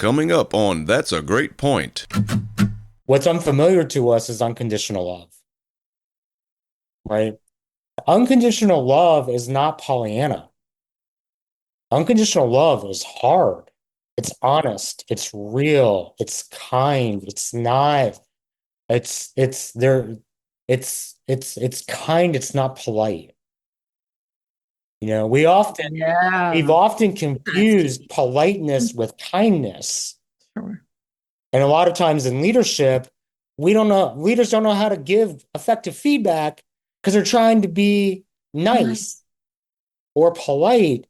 Coming up on That's a Great Point. What's unfamiliar to us is unconditional love, right? Unconditional love is not Pollyanna. Unconditional love is hard. It's honest. It's real. It's kind. It's not, it's there. It's kind. It's not polite. We've Yeah, often that's confused key. politeness with kindness. Sure. And a lot of times in leadership, leaders don't know how to give effective feedback because they're trying to be nice Nice. or polite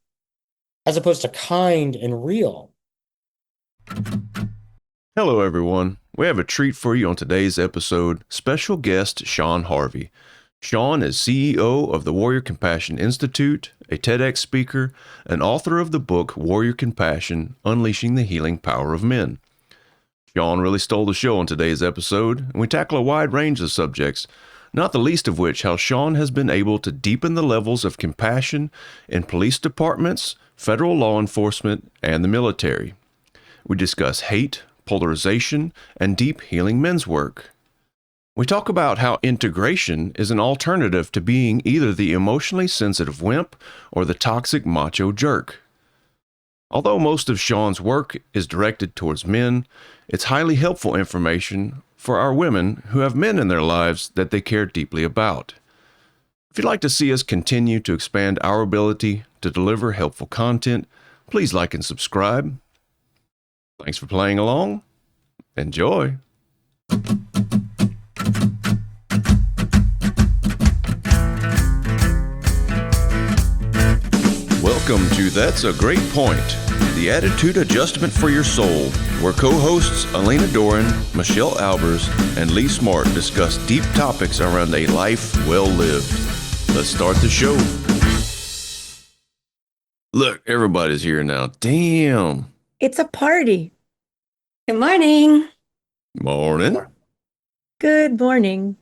as opposed to kind and real. Hello, everyone. We have a treat for you on today's episode. Special guest Sean Harvey. Sean is CEO of the Warrior Compassion Institute, a TEDx speaker, and author of the book Warrior Compassion Unleashing the Healing Power of Men. Sean really stole the show on today's episode, and we tackle a wide range of subjects, not the least of which how Sean has been able to deepen the levels of compassion in police departments, federal law enforcement, and the military. We discuss hate, polarization, and deep healing men's work. We talk about how integration is an alternative to being either the emotionally sensitive wimp or the toxic macho jerk. Although most of Sean's work is directed towards men, it's highly helpful information for our women who have men in their lives that they care deeply about. If you'd like to see us continue to expand our ability to deliver helpful content, please like and subscribe. Thanks for playing along. Enjoy. Welcome to That's a Great Point, the attitude adjustment for your soul, where co-hosts Alina Doran, Michelle Albers, and Lee Smart discuss deep topics around a life well lived. Let's start the show. Look, everybody's here now. Damn. It's a party. Good morning. Morning. Good morning.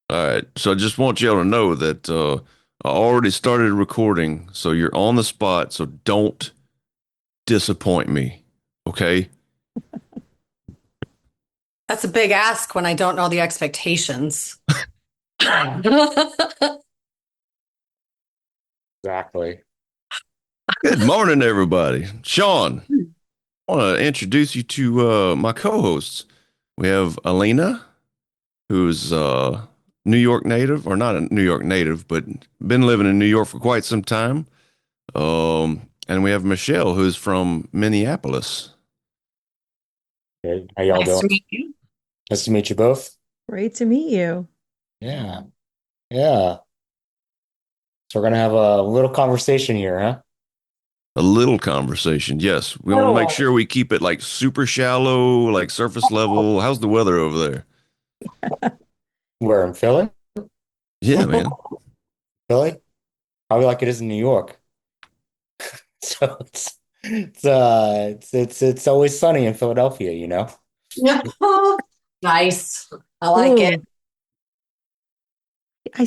All right, so I just want y'all to know that I already started recording, so you're on the spot, so don't disappoint me, okay? That's a big ask when I don't know the expectations. Exactly. Good morning, everybody. Sean, I want to introduce you to my co-hosts. We have Alina, who's New York native, or not a New York native, but been living in New York for quite some time. And we have Michelle, who's from Minneapolis. Good. How y'all Nice doing? to meet you. Nice to meet you both. Great to meet you. Yeah. Yeah. So we're gonna have a little conversation here, huh? A little conversation, yes. We want to make Oh. sure we keep it like super shallow, like surface level. How's the weather over there? We're in Philly. Yeah, man. Philly? Probably like it is in New York. So it's always sunny in Philadelphia, you know? Yeah. Nice. I like it. Ooh, I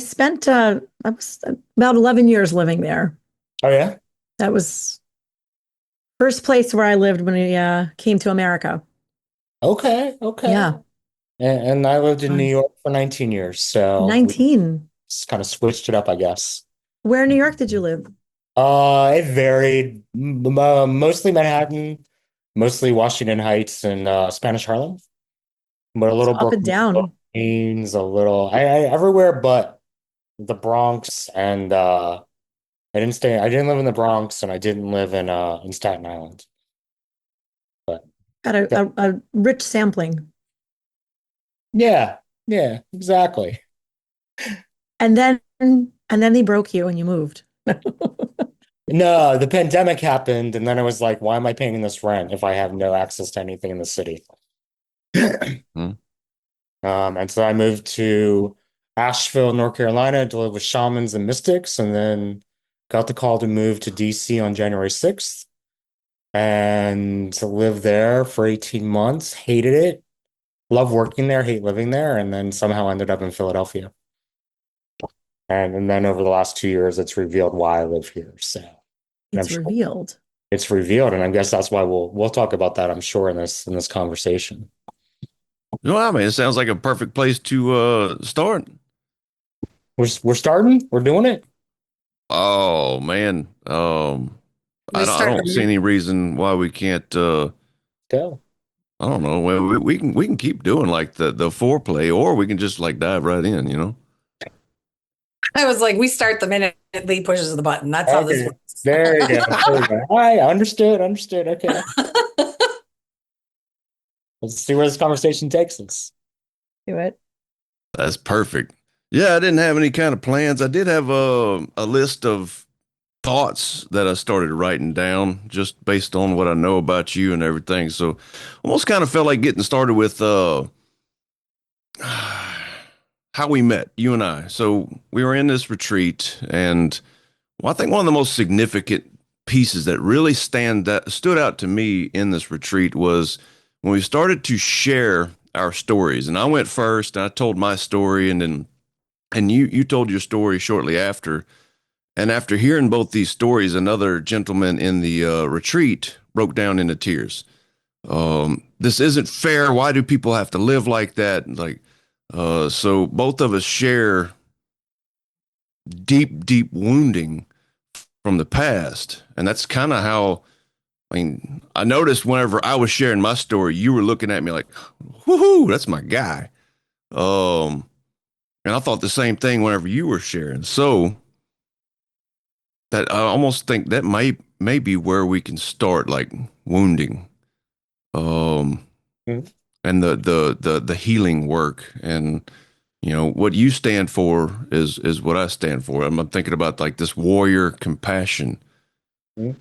was about 11 years living there. Oh yeah? That was first place where I lived when I came to America. Okay, okay. Yeah, And I lived in New fun. York for 19 years, so we 19. just kind of switched it up, I guess. Where in New York did you live? It varied. Mostly Manhattan, mostly Washington Heights and Spanish Harlem, but a It's little up and Brooklyn, a little down. Queens, a little I everywhere but the Bronx and I didn't live in the Bronx and I didn't live in Staten Island. But Got yeah, a rich sampling. yeah, yeah, exactly. And then they broke you and you moved. No, the pandemic happened and then I was like, why am I paying this rent if I have no access to anything in the city? Hmm. And so I moved to Asheville, North Carolina to live with shamans and mystics, and then got the call to move to DC on January 6th and to live there for 18 months. Hated it. Love working there, hate living there, and then somehow ended up in Philadelphia. And then over the last 2 years, it's revealed why I live here. So, and I'm It's sure, revealed. it's revealed. And I guess that's why we'll talk about that, I'm sure, in this conversation. No, I mean, it sounds like a perfect place to start. We're starting, we're doing it. Oh man, We I start don't see any reason why we can't. Go. I don't know. Well, we can keep doing like the foreplay, or we can just like dive right in. You know. I was like, we start the minute Lee pushes the button. That's how this Okay. works. There you go. There you go. All right, understood. Okay. Let's see where this conversation takes us. Do it. That's perfect. Yeah, I didn't have any kind of plans. I did have a list of thoughts that I started writing down just based on what I know about you and everything. So almost kind of felt like getting started with how we met, you and I. So we were in this retreat, and well, I think one of the most significant pieces that really stood out to me in this retreat was when we started to share our stories. And I went first, and I told my story, and then you told your story shortly after. And after hearing both these stories, another gentleman in the retreat broke down into tears. This isn't fair. Why do people have to live like that? Like, so both of us share deep wounding from the past, and that's kind of how. I mean, I noticed whenever I was sharing my story, you were looking at me like, "Woohoo, that's my guy." Um, and I thought the same thing whenever you were sharing. So that I almost think that may be where we can start, like wounding, um, Mhm. and the healing work, and you know what you stand for is what I stand for. I'm thinking about like this warrior compassion. Mhm.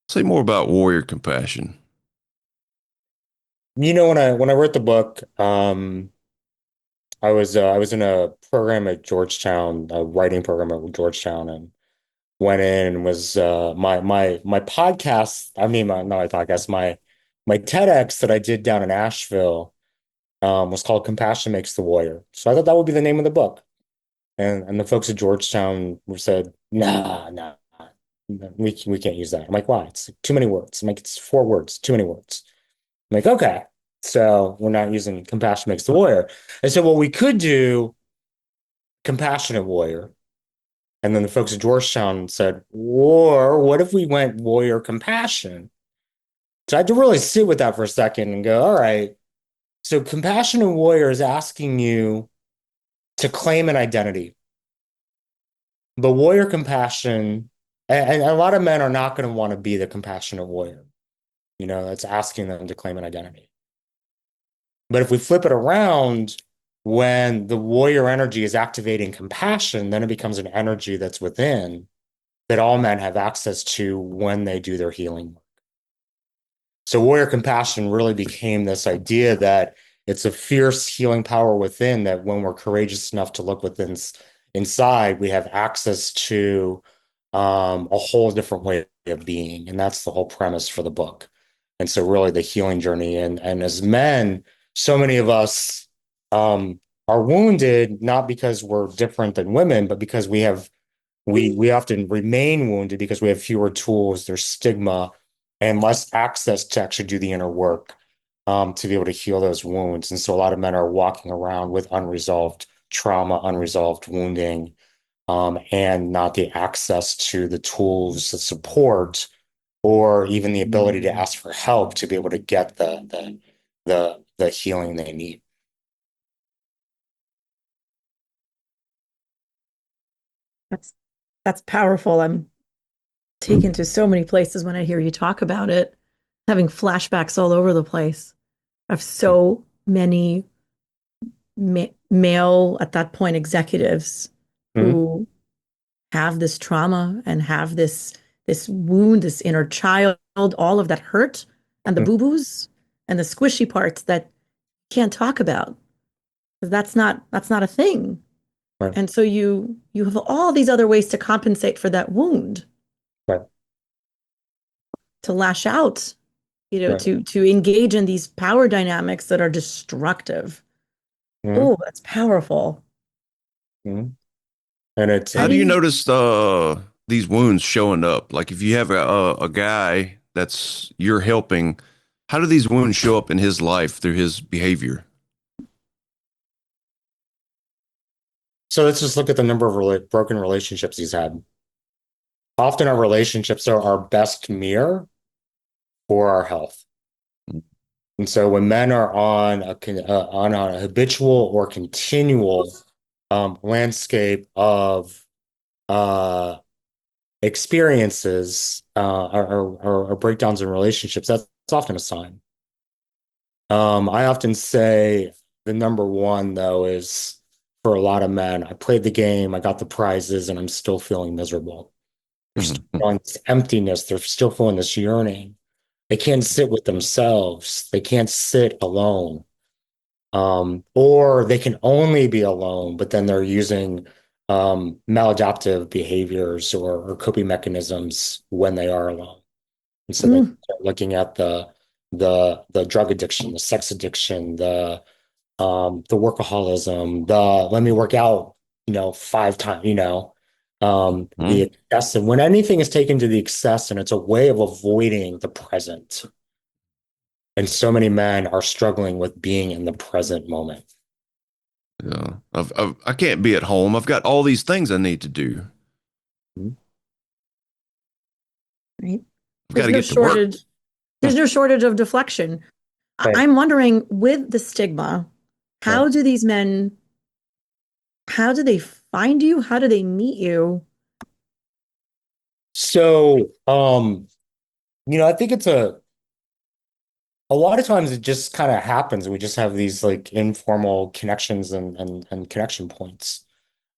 Say more about warrior compassion. When I wrote the book, I was in a program at Georgetown, a writing program at Georgetown, and went in and was my podcast. I mean, not my podcast, my TEDx that I did down in Asheville was called "Compassion Makes the Warrior." So I thought that would be the name of the book. And the folks at Georgetown said, nah, we can't use that. I'm like, why? It's too many words. I'm like, it's 4 words, too many words. I'm like, okay. So we're not using compassion makes the warrior. And so what we could do, compassionate warrior. And then the folks at Georgetown said, or what if we went warrior compassion? So I had to really sit with that for a second and go, all right. So compassionate warrior is asking you to claim an identity. The warrior compassion, and a lot of men are not going to want to be the compassionate warrior. That's asking them to claim an identity. But if we flip it around, when the warrior energy is activating compassion, then it becomes an energy that's within that all men have access to when they do their healing work. So warrior compassion really became this idea that it's a fierce healing power within that when we're courageous enough to look within inside, we have access to a whole different way of being. And that's the whole premise for the book. And so really the healing journey. And as men, so many of us are wounded, not because we're different than women, but because we often remain wounded because we have fewer tools, there's stigma and less access to actually do the inner work to be able to heal those wounds. And so a lot of men are walking around with unresolved trauma, unresolved wounding, and not the access to the tools, the support, or even the ability to ask for help to be able to get the healing they need. That's that's powerful. I'm taken to so many places when I hear you talk about it, having flashbacks all over the place of so many male at that point executives Mm-hmm. who have this trauma and have this wound, this inner child, all of that hurt and the boo-boos and the squishy parts that you can't talk about because that's not a thing. Right, And so you have all these other ways to compensate for that wound, right, to lash out, right. to engage in these power dynamics that are destructive. Mm-hmm. Oh, that's powerful. Mm-hmm. And it's How How do do you you notice? these wounds showing up? Like if you have a guy that's you're helping, how do these wounds show up in his life through his behavior? So let's just look at the number of broken relationships he's had. Often our relationships are our best mirror for our health. And so when men are on a habitual or continual landscape of uh, experiences or breakdowns in relationships, that's often a sign. I often say the number one, though, is for a lot of men, I played the game, I got the prizes, and I'm still feeling miserable. They're still Mhm. feeling this emptiness, they're still feeling this yearning. They can't sit with themselves, they can't sit alone. Or they can only be alone, but then they're using maladaptive behaviors or coping mechanisms when they are alone. And so they Mm, start looking at the drug addiction, the sex addiction, the workaholism, the let me work out, 5 times, the Mhm. excess. And when anything is taken to the excess and it's a way of avoiding the present. And so many men are struggling with being in the present moment. Yeah. I can't be at home. I've got all these things I need to do. right. I've got There's to no get to work. shortage. There's no shortage of deflection. Right. I'm wondering, with the stigma, Right. how do these men, how do they find you? How do they meet you? So, I think it's a lot of times it just kind of happens. We just have these like informal connections and connection points.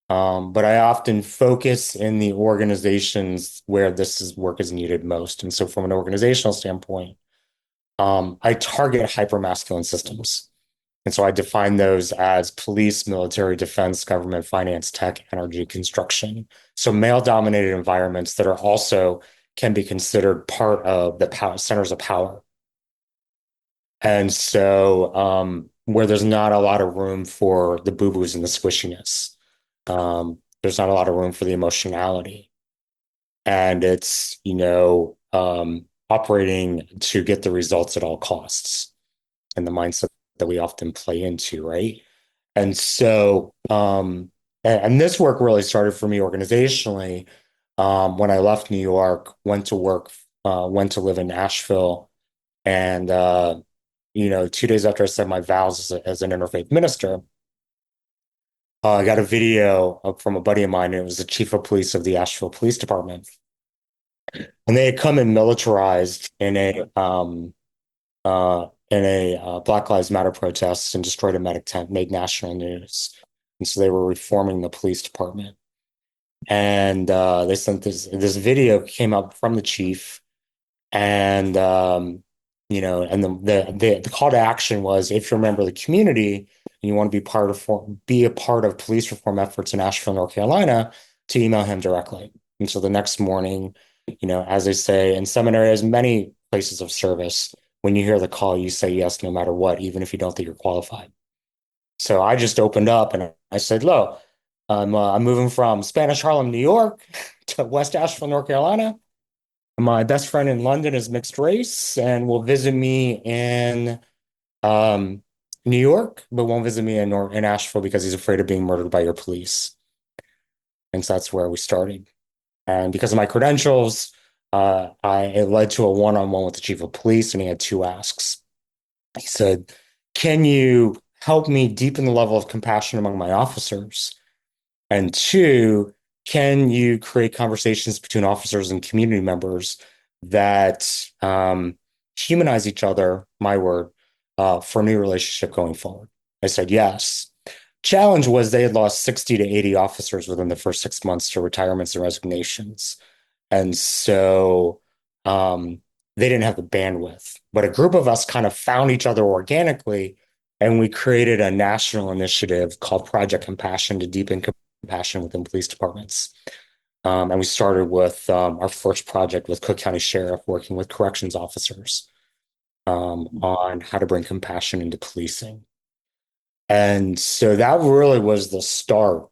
But I often focus in the organizations where work is needed most. And so from an organizational standpoint, I target hypermasculine systems. And so I define those as police, military, defense, government, finance, tech, energy, construction. So male-dominated environments that are also can be considered part of the power centers of power. And so where there's not a lot of room for the boo-boos and the squishiness, there's not a lot of room for the emotionality. And it's, operating to get the results at all costs and the mindset that we often play into, right? And so, and this work really started for me organizationally when I left New York, went to live in Nashville, and 2 days after I said my vows as an interfaith minister, I got a video from a buddy of mine. And it was the chief of police of the Asheville Police Department, and they had come and militarized in a Black Lives Matter protest and destroyed a medic tent, made national news. And so they were reforming the police department. And they sent this video came up from the chief, and and the call to action was if you remember the community and you want to be a part of police reform efforts in Asheville, North Carolina, to email him directly. And so the next morning, as they say in seminary, as many places of service, when you hear the call, you say yes, no matter what, even if you don't think you're qualified. So I just opened up and I said, "Look, I'm moving from Spanish Harlem, New York, to West Asheville, North Carolina. My best friend in London is mixed race and will visit me in um, New York, but won't visit me in Asheville because he's afraid of being murdered by your police." And so that's where we started. And because of my credentials, it led to a one-on-one with the chief of police, and he had two asks. He said, "Can you help me deepen the level of compassion among my officers? And two, can you create conversations between officers and community members that humanize each other, my word, for a new relationship going forward?" I said, yes. Challenge was they had lost 60 to 80 officers within the first 6 months to retirements and resignations. And so they didn't have the bandwidth. But a group of us kind of found each other organically, and we created a national initiative called Project Compassion to deepen compassion within police departments. And we started with our first project with Cook County Sheriff, working with corrections officers on how to bring compassion into policing. And so that really was the start.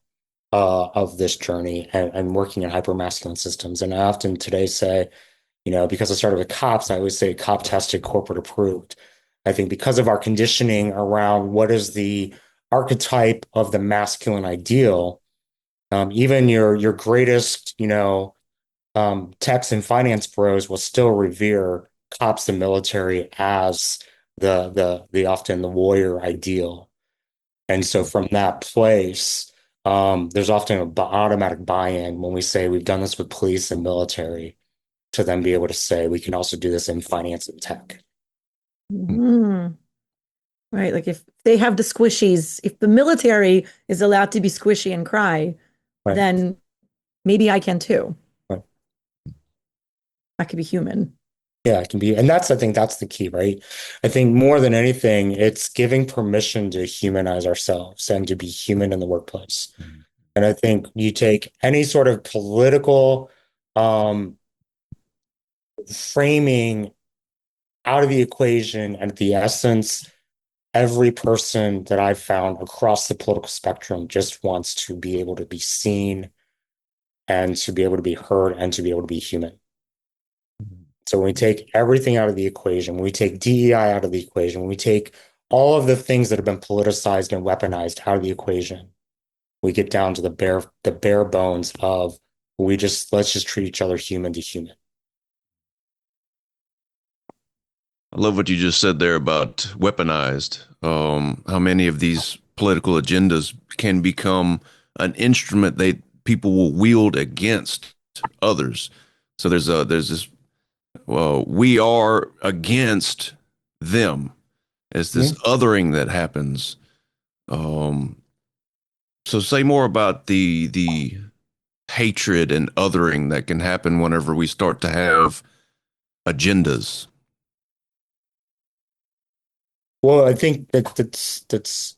of this journey and working in hypermasculine systems. And I often today say, because I started with cops, I always say cop tested, corporate approved. I think because of our conditioning around what is the archetype of the masculine ideal, even your greatest, techs and finance bros will still revere cops and military as the often the warrior ideal. And so from that place, there's often an automatic buy-in when we say we've done this with police and military to then be able to say we can also do this in finance and tech. Mhm. Right. Like if they have the squishies, if the military is allowed to be squishy and cry, Right. then maybe I can too. Right. I could be human. Yeah, it can be. And I think that's the key, right? I think more than anything, it's giving permission to humanize ourselves and to be human in the workplace. And I think you take any sort of political um, framing out of the equation, and at the essence, every person that I've found across the political spectrum just wants to be able to be seen and to be able to be heard and to be able to be human. So when we take everything out of the equation, when we take DEI out of the equation, when we take all of the things that have been politicized and weaponized out of the equation, we get down to the bare bones of let's just treat each other human to human. I love what you just said there about weaponized. How many of these political agendas can become an instrument they people will wield against others. So there's this, well, we are against them as this Mhm. othering that happens. Um, so say more about the hatred and othering that can happen whenever we start to have agendas. Well, I think that's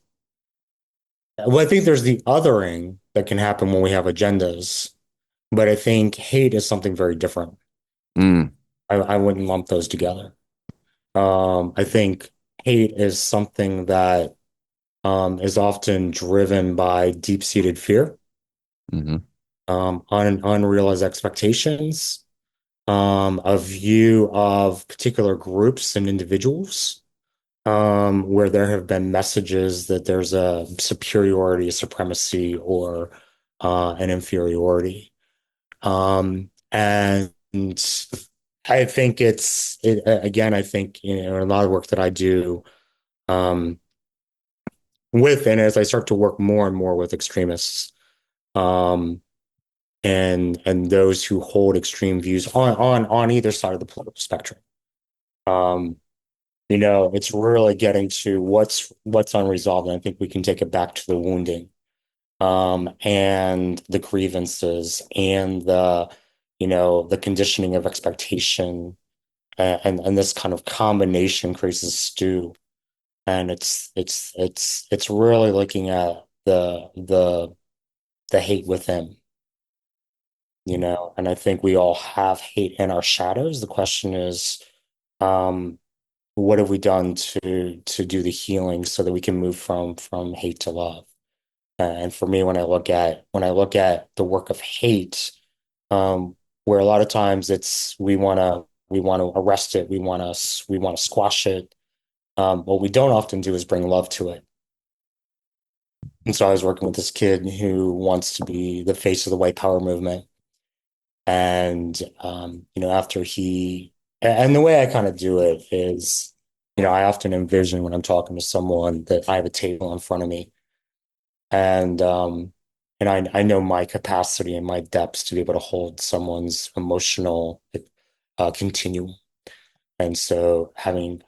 well, I think there's the othering that can happen when we have agendas, but I think hate is something very different. Mm, I wouldn't lump those together. I think hate is something that is often driven by deep-seated fear, hmm unrealized expectations, a view of particular groups and individuals, where there have been messages that there's a superiority, a supremacy, or an inferiority. And I think again, I think, a lot of work that I do um, and as I start to work more and more with extremists, um, and those who hold extreme views on either side of the political spectrum. Um, it's really getting to what's unresolved, and I think we can take it back to the wounding, and the grievances and the conditioning of expectation, and this kind of combination creates a stew. And it's really looking at the hate within, and I think we all have hate in our shadows. The question is, um, what have we done to do the healing so that we can move from hate to love? And for me, when I look at the work of hate, um, where a lot of times it's we want to arrest it, we want to squash it. What we don't often do is bring love to it. And so I was working with this kid who wants to be the face of the white power movement. And after and the way I kind of do it is, I often envision when I'm talking to someone that I have a table in front of me, and I know my capacity and my depths to be able to hold someone's emotional continuum. And so having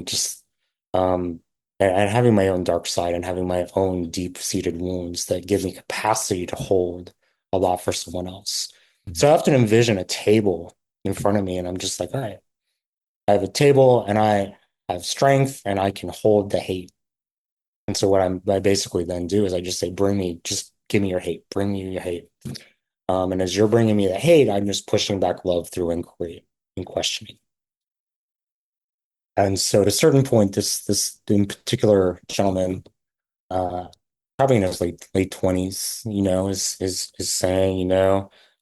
just and having my own dark side and having my own deep-seated wounds that give me capacity to hold a lot for someone else. So I often envision a table in front of me, and I'm just like, all right, I have a table and I have strength and I can hold the hate. And so I basically then do is I just say, just give me your hate, bring me your hate. And as you're bringing me the hate, I'm just pushing back love through inquiry and questioning. And so at a certain point, this in particular gentleman, uh, probably in his late 20s, is saying,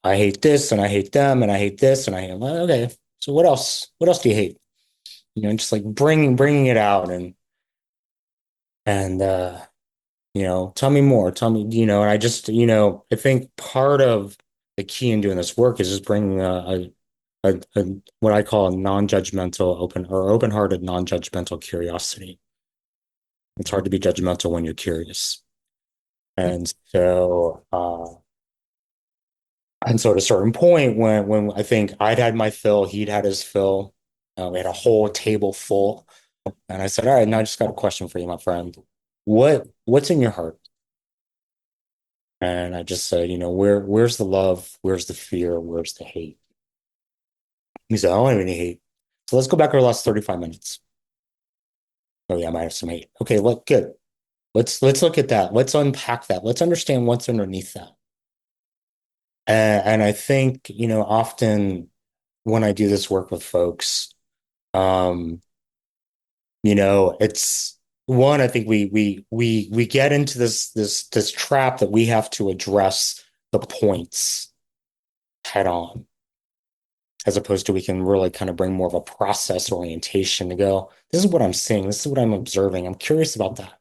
I hate this and I hate them and I hate this and I hate, well, okay, so what else? What else do you hate? Just like bringing it out and tell me more. Tell me, and I just, I think part of the key in doing this work is just bringing a what I call a non-judgmental, open-hearted, non-judgmental curiosity. It's hard to be judgmental when you're curious. And so at a certain point when I think I'd had my fill, he'd had his fill, we had a whole table full. And I said, all right, now I just got a question for you, my friend. What's in your heart? And I just said, where's the love? Where's the fear? Where's the hate? He said, I don't have any hate. So let's go back to the last 35 minutes. Oh yeah, I might have some hate. Okay, look, good. Let's look at that. Let's unpack that. Let's understand what's underneath that. And I think, often when I do this work with folks, um, it's one, I think we get into this trap that we have to address the points head on, as opposed to we can really kind of bring more of a process orientation to go, this is what I'm seeing, this is what I'm observing. I'm curious about that.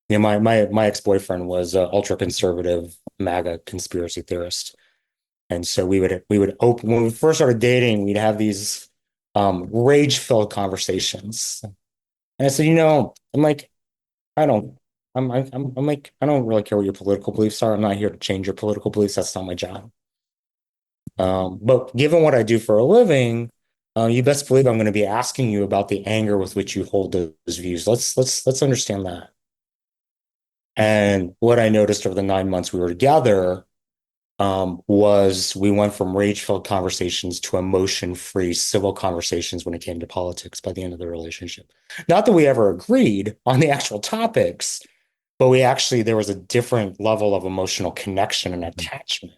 My ex-boyfriend was an ultra-conservative MAGA conspiracy theorist. And so we would open when we first started dating, we'd have these rage-filled conversations. And I said, I'm like, I don't, I'm like, I don't really care what your political beliefs are. I'm not here to change your political beliefs. That's not my job. But given what I do for a living, you best believe I'm going to be asking you about the anger with which you hold those views. Let's understand that. And what I noticed over the 9 months we were together was we went from rage-filled conversations to emotion-free civil conversations when it came to politics by the end of the relationship. Not that we ever agreed on the actual topics, but there was a different level of emotional connection and attachment.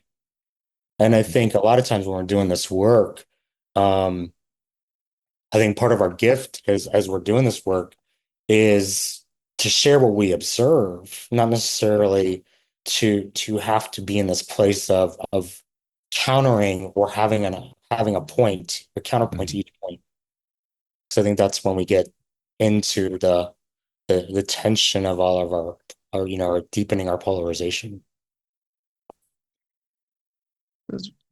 And I think a lot of times when we're doing this work, um, I think part of our gift as we're doing this work is to share what we observe, not necessarily to have to be in this place of countering or having a point, a counterpoint to each point. So I think that's when we get into the tension of all of our deepening our polarization.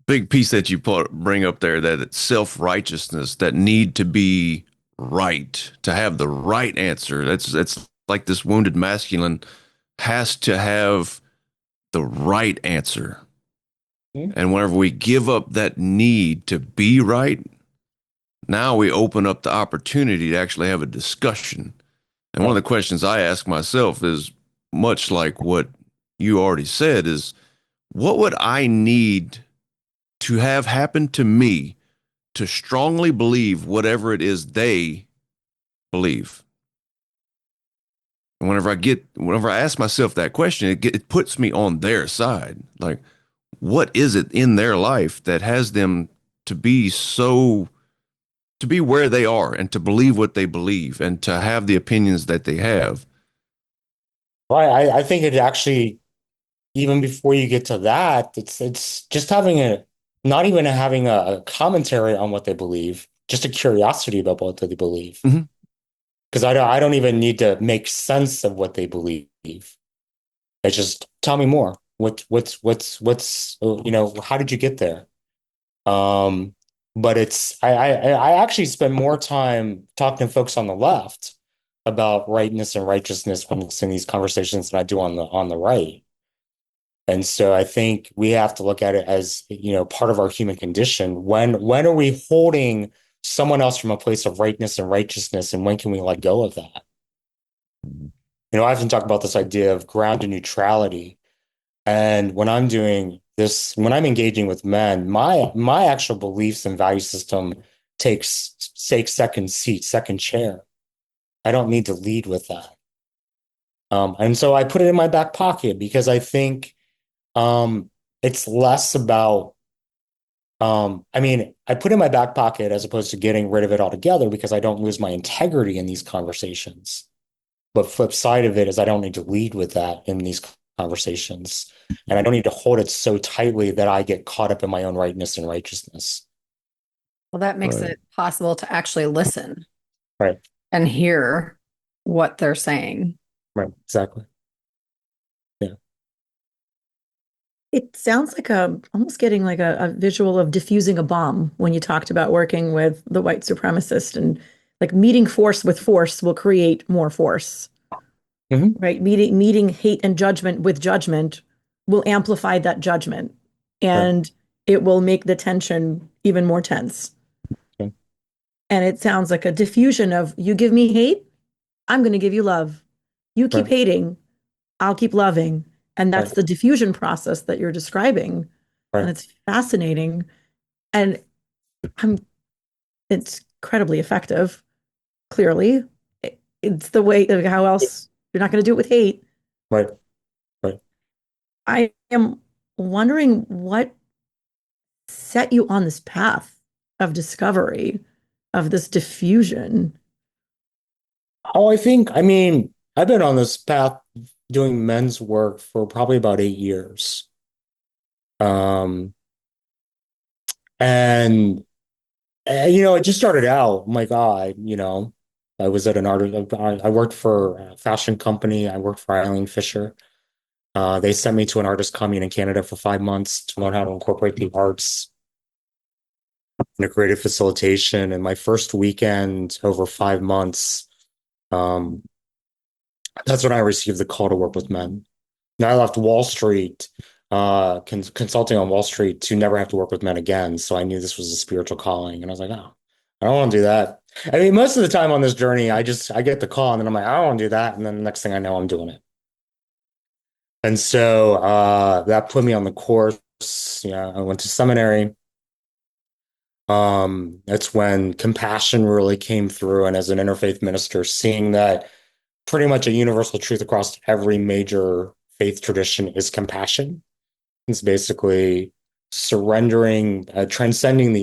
Big piece that you bring up there, that self-righteousness, that need to be right, to have the right answer. That's like this wounded masculine has to have the right answer. Hmm? And whenever we give up that need to be right, now we open up the opportunity to actually have a discussion. And one of Right. the questions I ask myself is much like what you already said is, what would I need to have happen to me to strongly believe whatever it is they believe? And whenever I ask myself that question, it puts me on their side. Like, what is it in their life that has them to be to be where they are and to believe what they believe and to have the opinions that they have? Well, I think it actually, even before you get to that, it's just not even having a commentary on what they believe, just a curiosity about what they believe. Mhm. Because I don't even need to make sense of what they believe. It's just tell me more. How did you get there? Um, but I actually spend more time talking to folks on the left about rightness and righteousness when it's in these conversations than I do on the right. And so I think we have to look at it as, part of our human condition. When are we holding someone else from a place of rightness and righteousness, and when can we let go of that? I often talk about this idea of grounded neutrality. And when I'm engaging with men, my actual beliefs and value system takes second seat, second chair. I don't need to lead with that. And so I put it in my back pocket because I think it's less about I put it in my back pocket as opposed to getting rid of it altogether because I don't lose my integrity in these conversations. But flip side of it is I don't need to lead with that in these conversations. And I don't need to hold it so tightly that I get caught up in my own rightness and righteousness. Well, that makes Right. it possible to actually listen Right. and hear what they're saying. Right. Exactly. Yeah. It sounds like a almost getting like a visual of diffusing a bomb when you talked about working with the white supremacist and like meeting force with force will create more force, Hmm. right? Meeting hate and judgment with judgment will amplify that judgment Right. and it will make the tension even more tense. Okay. And it sounds like a diffusion of you give me hate, I'm going to give you love. You keep Right. hating, I'll keep loving. And that's Right. the diffusion process that you're describing. And Right. it's fascinating. And I'm, it's incredibly effective, clearly. It's the way, like, how else you're not going to do it with hate. Right. Right. I am wondering what set you on this path of discovery of this diffusion. Oh, I mean, I've been on this path doing men's work for probably about 8 years. Um, and it just started out. Oh my God, I was at an art. I worked for a fashion company. I worked for Eileen Fisher. They sent me to an artist commune in Canada for 5 months to learn how to incorporate the arts in a creative facilitation. And my first weekend over 5 months, um, that's when I received the call to work with men. Now I left Wall Street, consulting on Wall Street to never have to work with men again. So I knew this was a spiritual calling, and I was like, oh, I don't want to do that. I mean, most of the time on this journey, I get the call, and then I'm like, I don't want to do that, and then the next thing I know, I'm doing it. And so that put me on the course. Yeah, I went to seminary. That's when compassion really came through, and as an interfaith minister, seeing that pretty much a universal truth across every major faith tradition is compassion. It's basically surrendering, transcending the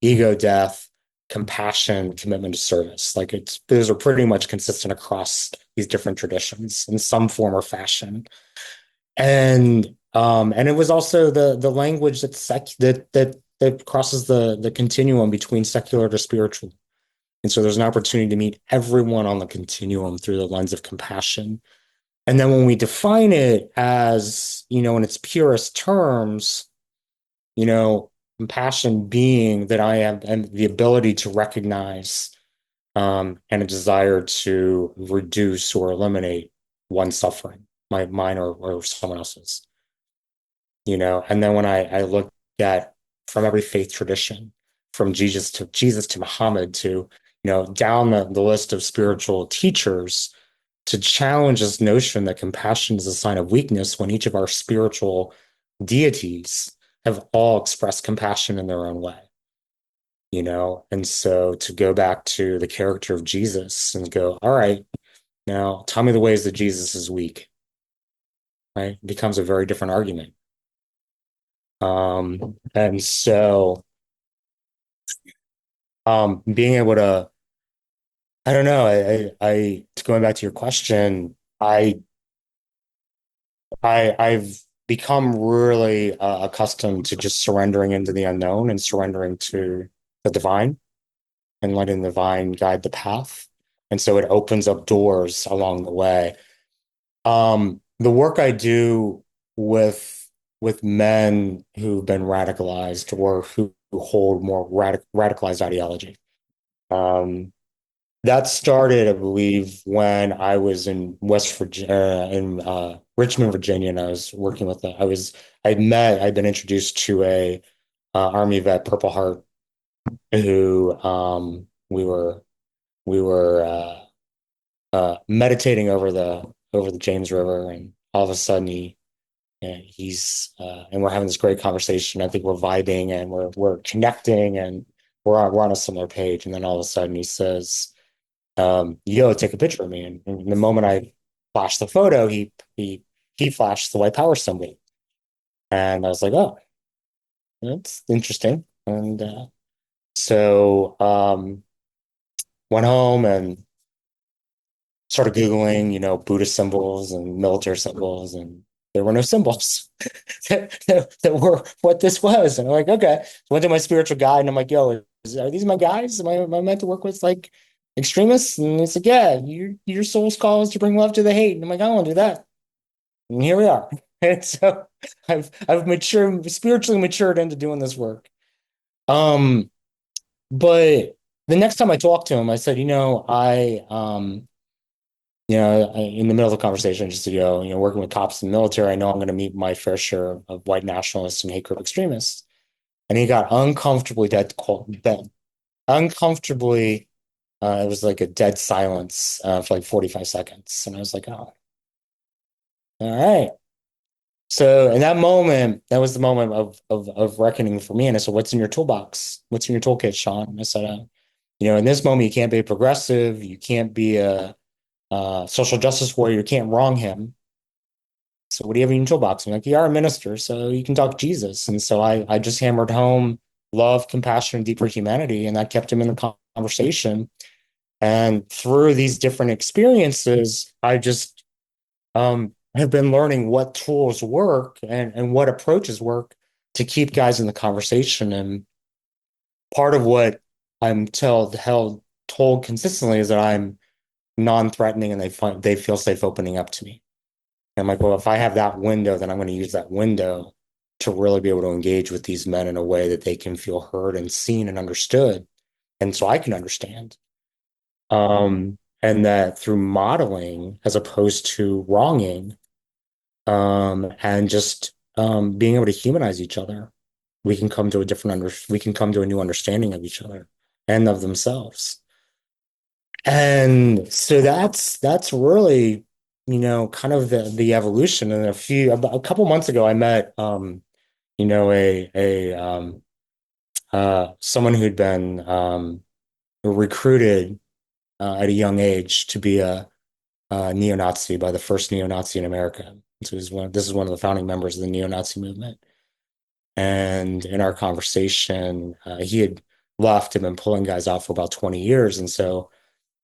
ego death, compassion, commitment to service. Like those are pretty much consistent across these different traditions in some form or fashion. And it was also the language that crosses the continuum between secular to spiritual. And so there's an opportunity to meet everyone on the continuum through the lens of compassion. And then when we define it as, in its purest terms, you know, compassion being that I have and the ability to recognize and a desire to reduce or eliminate one's suffering, mine or someone else's, And then when I look at from every faith tradition, from Jesus to Muhammad to, down the list of spiritual teachers, to challenge this notion that compassion is a sign of weakness when each of our spiritual deities have all expressed compassion in their own way, And so to go back to the character of Jesus and go, all right, now tell me the ways that Jesus is weak, right? It becomes a very different argument. And so being able to, I don't know, going back to your question, I've become really accustomed to just surrendering into the unknown and surrendering to the divine and letting the divine guide the path. And so it opens up doors along the way. The work I do with men who've been radicalized or who hold more radicalized ideology. Um, that started, I believe, when I was in West Virginia, in Richmond, Virginia, and I was working with. I'd been introduced to a Army vet, Purple Heart, who we were meditating over the James River, and all of a sudden and we're having this great conversation. I think we're vibing and we're connecting and we're on a similar page. And then all of a sudden he says, yo, take a picture of me. And the moment I flashed the photo, he flashed the white power symbol. And I was like, oh, that's interesting. And so went home and started Googling, Buddhist symbols and military symbols, and there were no symbols that were what this was. And I'm like, okay. So I went to my spiritual guide and I'm like, yo, are these my guys? Am I meant to work with like extremists? And it's like, yeah, your soul's call is to bring love to the hate. And I'm like, I don't want to do that. And here we are. And so I've matured, spiritually matured into doing this work. Um, but the next time I talked to him, I said, in the middle of the conversation, just to go, working with cops and military, I know I'm going to meet my fair share of white nationalists and hate group extremists. And he got uncomfortably dead, uncomfortably. It was like a dead silence for like 45 seconds. And I was like, oh, all right. So in that moment, that was the moment of reckoning for me. And I said, what's in your toolbox? What's in your toolkit, Sean? And I said, in this moment, you can't be a progressive. You can't be a social justice warrior. You can't wrong him. So what do you have in your toolbox? I'm like, you are a minister, so you can talk Jesus. And so I just hammered home love, compassion, and deeper humanity. And that kept him in the conversation. And through these different experiences, I just have been learning what tools work and what approaches work to keep guys in the conversation. And part of what I'm told consistently is that I'm non-threatening and they feel safe opening up to me. And I'm like, well, if I have that window, then I'm going to use that window to really be able to engage with these men in a way that they can feel heard and seen and understood. And so I can understand. And that through modeling as opposed to wronging, and just being able to humanize each other, we can come to a new understanding of each other and of themselves. And so that's really, kind of the evolution. And a couple months ago, I met a someone who'd been recruited at a young age to be a neo-Nazi by the first neo-Nazi in America. So this is one of the founding members of the neo-Nazi movement. And in our conversation, he had left and been pulling guys out for about 20 years. And so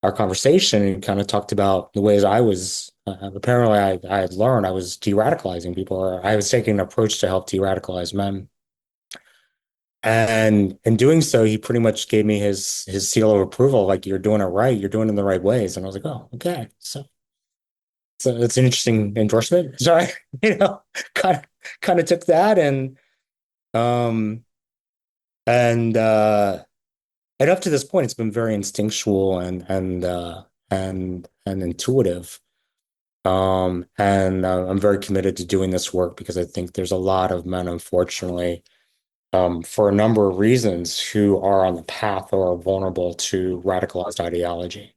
our conversation kind of talked about the ways I was, apparently I had learned I was de-radicalizing people, or I was taking an approach to help de-radicalize men. And in doing so, he pretty much gave me his seal of approval, like, you're doing it right, you're doing it in the right ways. And I was like, oh, okay. So it's an interesting endorsement. So I, kind of took that um and and up to this point, it's been very instinctual and intuitive. And I'm very committed to doing this work because I think there's a lot of men, unfortunately, for a number of reasons, who are on the path or are vulnerable to radicalized ideology.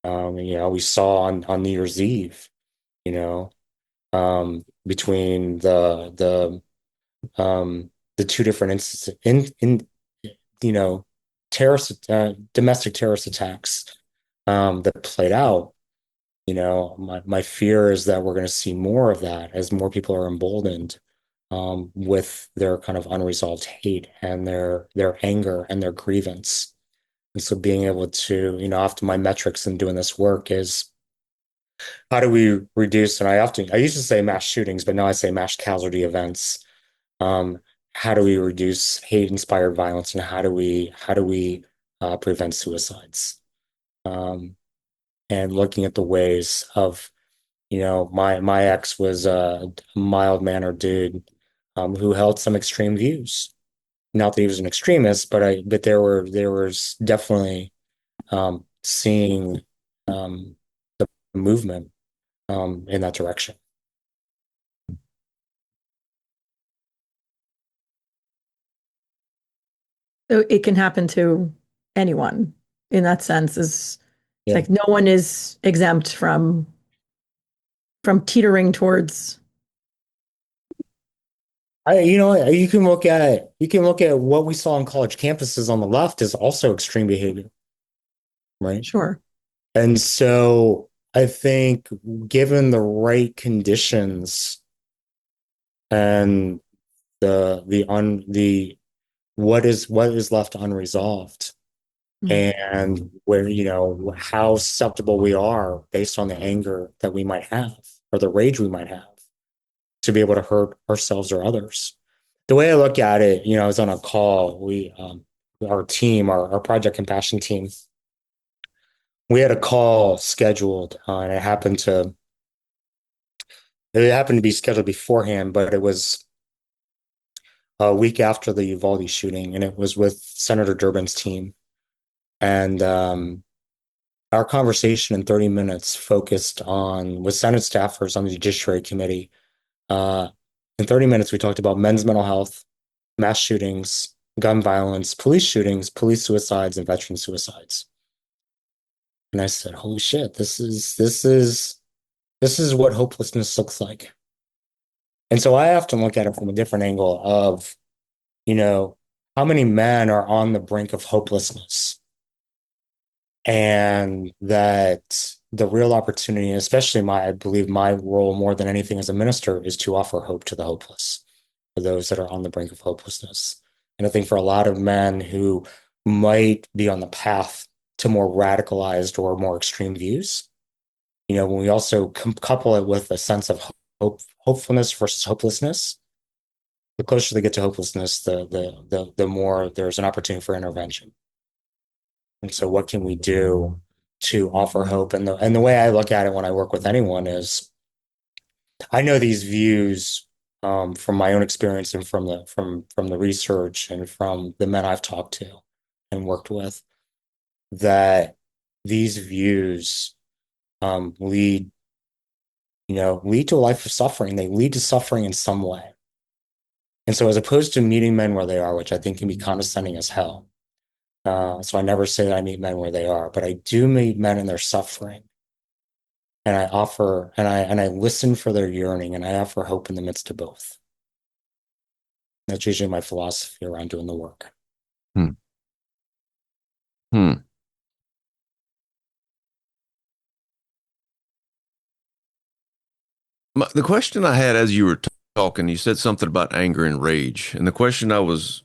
We saw on New Year's Eve, you know, between the two different instances in you know terrorist domestic terrorist attacks that played out. My fear is that we're going to see more of that as more people are emboldened with their kind of unresolved hate and their anger and their grievance. And so being able to, often my metrics in doing this work is, how do we reduce, and I used to say mass shootings, but now I say mass casualty events. Um, how do we reduce hate-inspired violence, and how do we prevent suicides? Um, and looking at the ways of, my ex was a mild-mannered dude who held some extreme views. Not that he was an extremist, but there was definitely seeing the movement in that direction. So it can happen to anyone in that sense. Is it's Yeah. like no one is exempt from teetering towards. You can look at what we saw on college campuses on the left is also extreme behavior, right? Sure. And so I think, given the right conditions and the what is left unresolved, Mm. and where, how susceptible we are based on the anger that we might have or the rage we might have to be able to hurt ourselves or others. The way I look at it, I was on a call. Our team, our Project Compassion team, we had a call scheduled, and it happened to be scheduled beforehand, but it was a week after the Uvalde shooting, and it was with Senator Durbin's team. And our conversation in 30 minutes focused on with Senate staffers on the Judiciary Committee. Uh, in 30 minutes, we talked about men's mental health, mass shootings, gun violence, police shootings, police suicides, and veteran suicides. And I said, "Holy shit! This is what hopelessness looks like." And so I often look at it from a different angle of, you know, how many men are on the brink of hopelessness, and that the real opportunity, especially I believe my role more than anything as a minister, is to offer hope to the hopeless, for those that are on the brink of hopelessness. And I think for a lot of men who might be on the path to more radicalized or more extreme views, when we also couple it with a sense of hopefulness versus hopelessness, the closer they get to hopelessness, the more there's an opportunity for intervention. And so what can we do to offer hope? And the way I look at it when I work with anyone is I know these views from my own experience and from the research and from the men I've talked to and worked with, that these views lead to a life of suffering. They lead to suffering in some way. And so as opposed to meeting men where they are, which I think can be condescending as hell. So I never say that I meet men where they are, but I do meet men in their suffering. And I offer and I listen for their yearning, and I offer hope in the midst of both. That's usually my philosophy around doing the work. Hmm. Hmm. The question I had as you were talking, you said something about anger and rage. And the question I was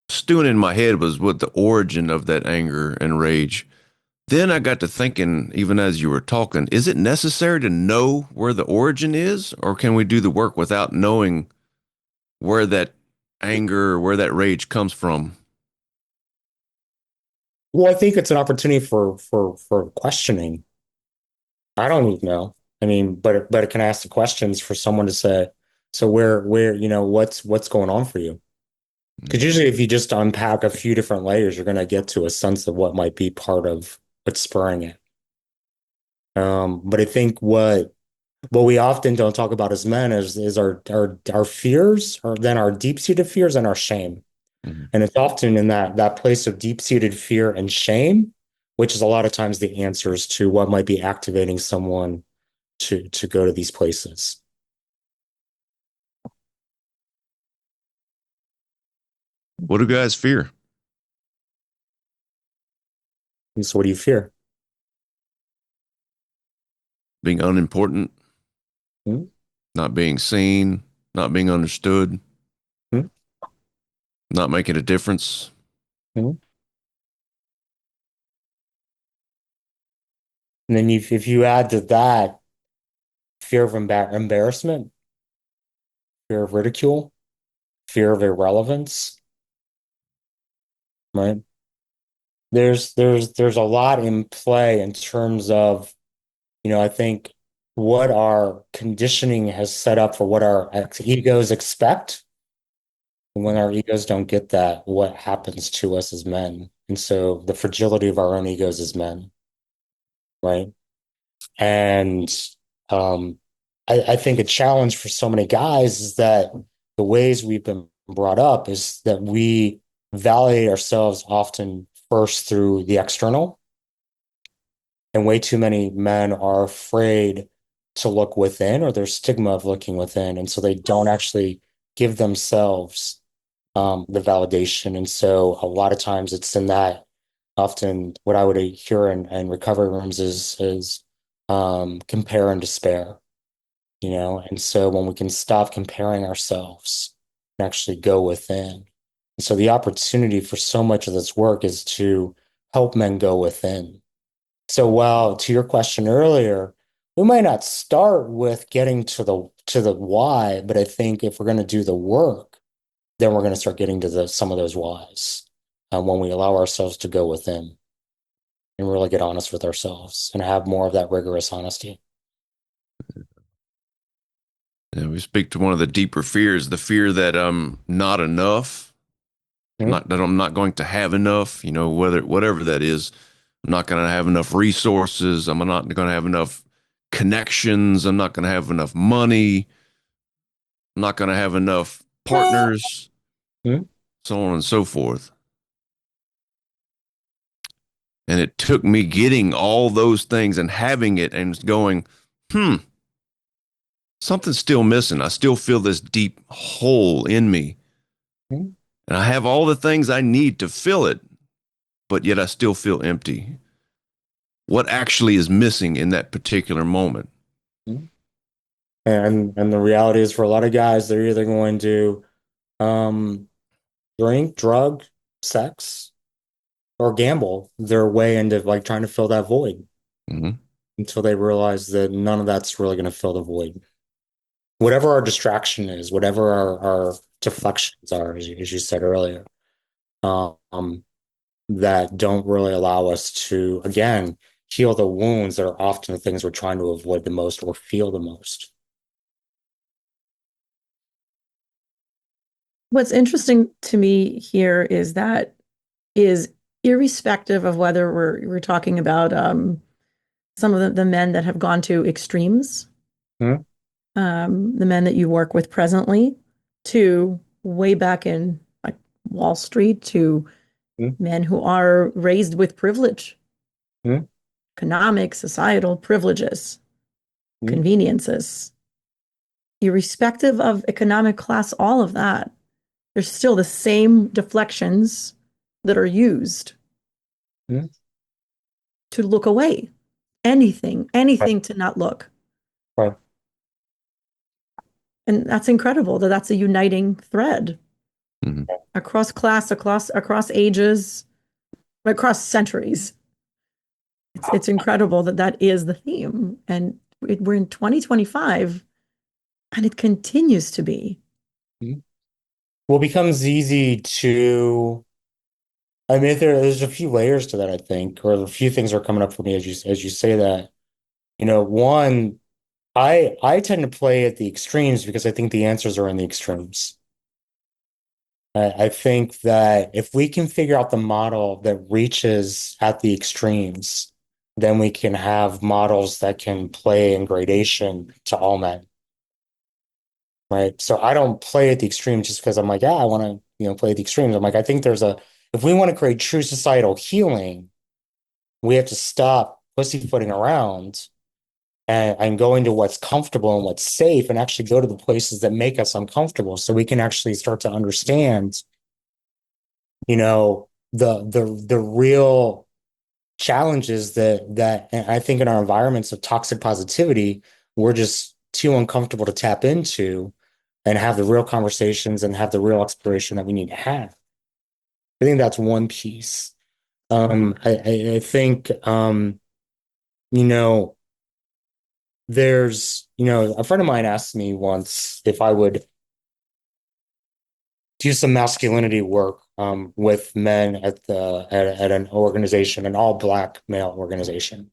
stewing in my head was what the origin of that anger and rage. Then I got to thinking, even as you were talking, is it necessary to know where the origin is, or can we do the work without knowing where that anger or where that rage comes from? Well, I think it's an opportunity for questioning. I don't even know. I mean, but it can ask the questions for someone to say, so where what's going on for you? Because usually if you just unpack a few different layers, you're going to get to a sense of what might be part of what's spurring it. But I think what we often don't talk about as men is our fears, or then our deep-seated fears and our shame. Mhm. And it's often in that place of deep-seated fear and shame, which is a lot of times the answers to what might be activating someone to go to these places. What do guys fear? And so what do you fear? Being unimportant, Hmm? not being seen, not being understood, Hmm? not making a difference. Hmm? And then if you add to that fear of embarrassment, fear of ridicule, fear of irrelevance, right? There's a lot in play in terms of, I think what our conditioning has set up for what our egos expect. And when our egos don't get that, what happens to us as men? And so the fragility of our own egos as men, right? And um, I think a challenge for so many guys is that the ways we've been brought up is that we validate ourselves often first through the external. And way too many men are afraid to look within, or there's stigma of looking within. And so they don't actually give themselves the validation. And so a lot of times it's in that, often what I would hear in recovery rooms is compare and despair, And so when we can stop comparing ourselves and actually go within, So the opportunity for so much of this work is to help men go within. So while to your question earlier, we might not start with getting to the why, but I think if we're going to do the work, then we're going to start getting to some of those whys when we allow ourselves to go within and really get honest with ourselves and have more of that rigorous honesty. And we speak to one of the deeper fears, the fear that I'm not enough, Mhm. not that I'm not going to have enough, whatever that is. I'm not going to have enough resources. I'm not going to have enough connections. I'm not going to have enough money. I'm not going to have enough partners, Mhm. so on and so forth. And it took me getting all those things and having it and going, hmm, something's still missing. I still feel this deep hole in me. Mhm. And I have all the things I need to fill it, but yet I still feel empty. What actually is missing in that particular moment? Mhm. And the reality is for a lot of guys, they're either going to um, drink, drug, sex, or gamble their way into like trying to fill that void Mm-hmm. until they realize that none of that's really going to fill the void. Whatever our distraction is, whatever our deflections are, as you said earlier, um, that don't really allow us to, again, heal the wounds that are often the things we're trying to avoid the most or feel the most. What's interesting to me here is that is irrespective of whether we're talking about some of the men that have gone to extremes, Hmm? the men that you work with presently, to way back in like Wall Street, to Hmm? men who are raised with privilege, Hmm? economic, societal privileges, Hmm? conveniences, irrespective of economic class, all of that, there's still the same deflections that are used Hmm? to look away. Right, Anything to not look. right. And that's incredible that that's a uniting thread Mm-hmm. across class, across ages, across centuries. It's incredible that that is the theme. And we're in 2025 and it continues to be. Hmm? Well, it becomes easy to, I mean, there's a few layers to that, I think, or a few things are coming up for me as you say that. One, I tend to play at the extremes because I think the answers are in the extremes. I think that if we can figure out the model that reaches at the extremes, then we can have models that can play in gradation to all men, right? So I don't play at the extremes just because I'm like, yeah, I want to, play at the extremes. I'm like, I think if we want to create true societal healing, we have to stop pussyfooting around and go into what's comfortable and what's safe and actually go to the places that make us uncomfortable so we can actually start to understand, the real challenges that and I think in our environments of toxic positivity, we're just too uncomfortable to tap into and have the real conversations and have the real exploration that we need to have. I think that's one piece. I think you know, a friend of mine asked me once if I would do some masculinity work with men at an organization, an all black male organization.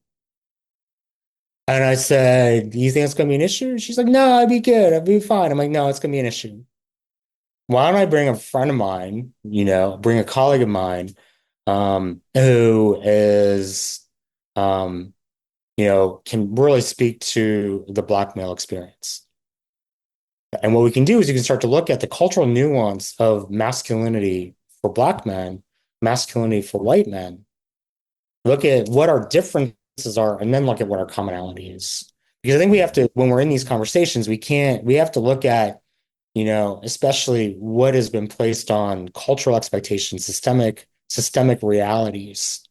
And I said, "Do you think it's gonna be an issue?" She's like, "No, I'd be good. I'd be fine." I'm like, "No, it's gonna be an issue. Why don't I bring a friend of mine, bring a colleague of mine, who is, um, can really speak to the black male experience." And what we can do is you can start to look at the cultural nuance of masculinity for black men, masculinity for white men, look at what our differences are, and then look at what our commonality is. Because I think we have to, when we're in these conversations, we have to look at, especially what has been placed on cultural expectations, systemic realities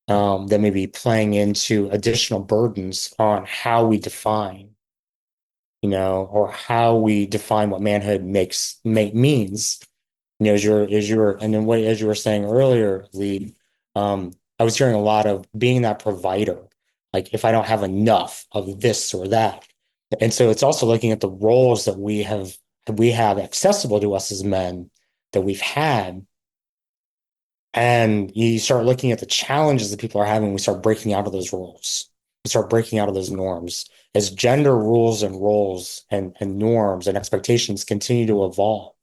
that may be playing into additional burdens on how we define, or how we define what manhood means. and then what as you were saying earlier, Lee, I was hearing a lot of being that provider. Like if I don't have enough of this or that. And so it's also looking at the roles that we have accessible to us as men that we've had. And you start looking at the challenges that people are having, we start breaking out of those roles. We start breaking out of those norms. As gender rules and roles and norms and expectations continue to evolve,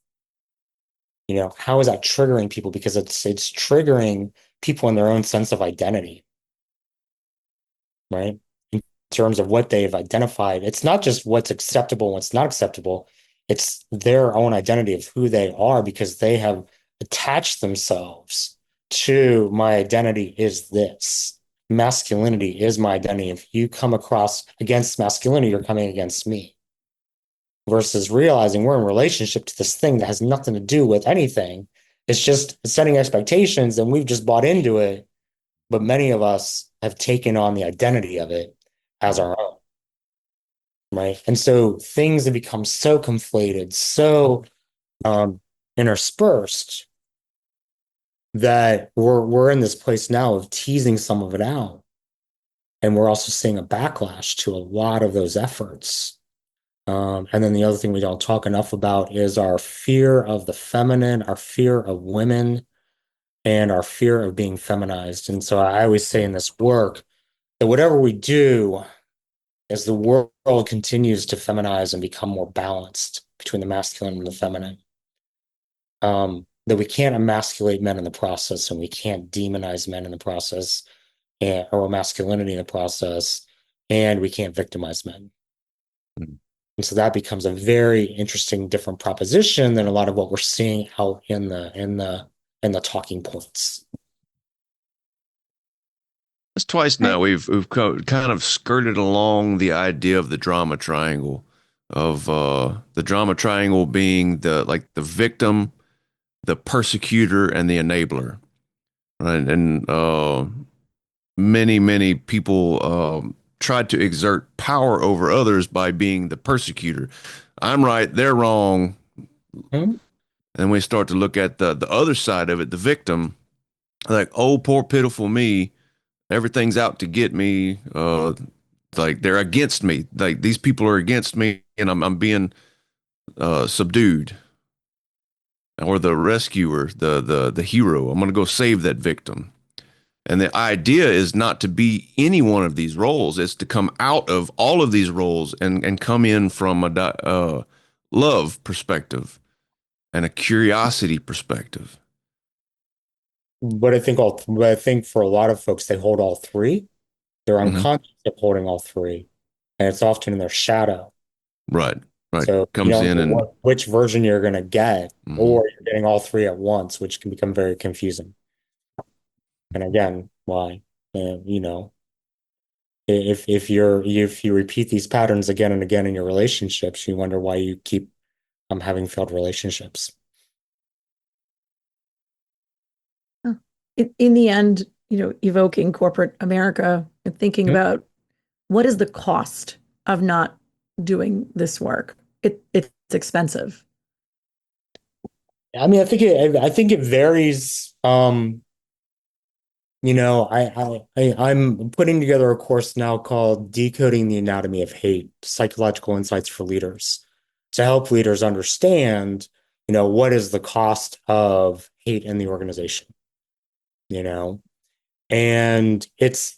how is that triggering people? Because it's triggering people in their own sense of identity, right? In terms of what they've identified. It's not just what's acceptable and what's not acceptable. It's their own identity of who they are because they have attached themselves to my identity is this. Masculinity is my identity. If you come across against masculinity, you're coming against me. Versus realizing we're in relationship to this thing that has nothing to do with anything. It's just setting expectations and we've just bought into it. But many of us have taken on the identity of it as our own, right? And so things have become so conflated, so interspersed that we're in this place now of teasing some of it out. And we're also seeing a backlash to a lot of those efforts. And then the other thing we don't talk enough about is our fear of the feminine, our fear of women, and our fear of being feminized. And so I always say in this work that whatever we do, as the world continues to feminize and become more balanced between the masculine and the feminine, that we can't emasculate men in the process and we can't demonize men in the process or masculinity in the process, and we can't victimize men. Mhm. And so that becomes a very interesting, different proposition than a lot of what we're seeing out in the talking points. That's twice now we've kind of skirted along the idea of the drama triangle, of the drama triangle being the victim, the persecutor, and the enabler. Right? And many people tried to exert power over others by being the persecutor. I'm right, they're wrong. Hmm? And we start to look at the other side of it, the victim, like, oh, poor pitiful me, everything's out to get me. Like they're against me. Like these people are against me, and I'm being subdued. Or the rescuer, the hero. I'm gonna go save that victim. And the idea is not to be any one of these roles. It's to come out of all of these roles and come in from a love perspective and a curiosity perspective. But I think for a lot of folks, they hold all three. They're Hmm. unconscious of holding all three, and it's often in their shadow. Right, right. So you Comes don't in know and which version you're going to get, mhm. or you're getting all three at once, which can become very confusing. And again, why? Uh, you know, if you repeat these patterns again and again in your relationships, you wonder why you keep having failed relationships. Huh. In the end, evoking corporate America and thinking Mhm. about what is the cost of not doing this work? It's expensive. I mean, I think it varies. I'm putting together a course now called Decoding the Anatomy of Hate, Psychological Insights for Leaders, to help leaders understand, what is the cost of hate in the organization, you know? And it's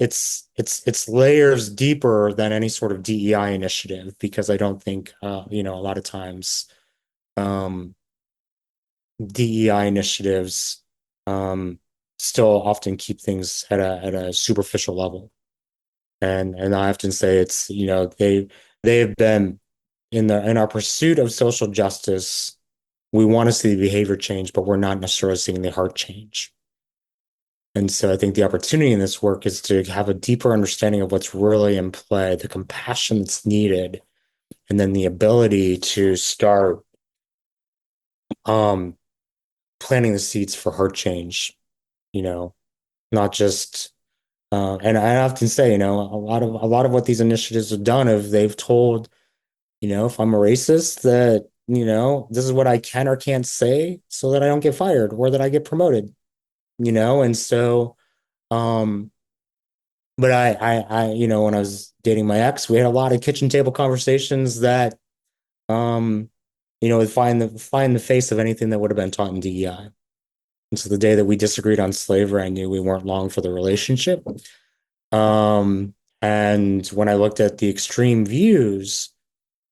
layers deeper than any sort of DEI initiative because I don't think a lot of times um DEI initiatives um still often keep things at a superficial level. And I often say it's, they have been in our pursuit of social justice, we want to see the behavior change, but we're not necessarily seeing the heart change. And so I think the opportunity in this work is to have a deeper understanding of what's really in play, the compassion that's needed, and then the ability to start um planting the seeds for heart change, you know, not just and I often say, a lot of what these initiatives have done, if they've told, if I'm a racist, that This is what I can or can't say so that I don't get fired or that I get promoted, and so, um, but when I was dating my ex, we had a lot of kitchen table conversations that, um, would find the face of anything that would have been taught in DEI. And so the day that we disagreed on slavery, I knew we weren't long for the relationship. And when I looked at the extreme views,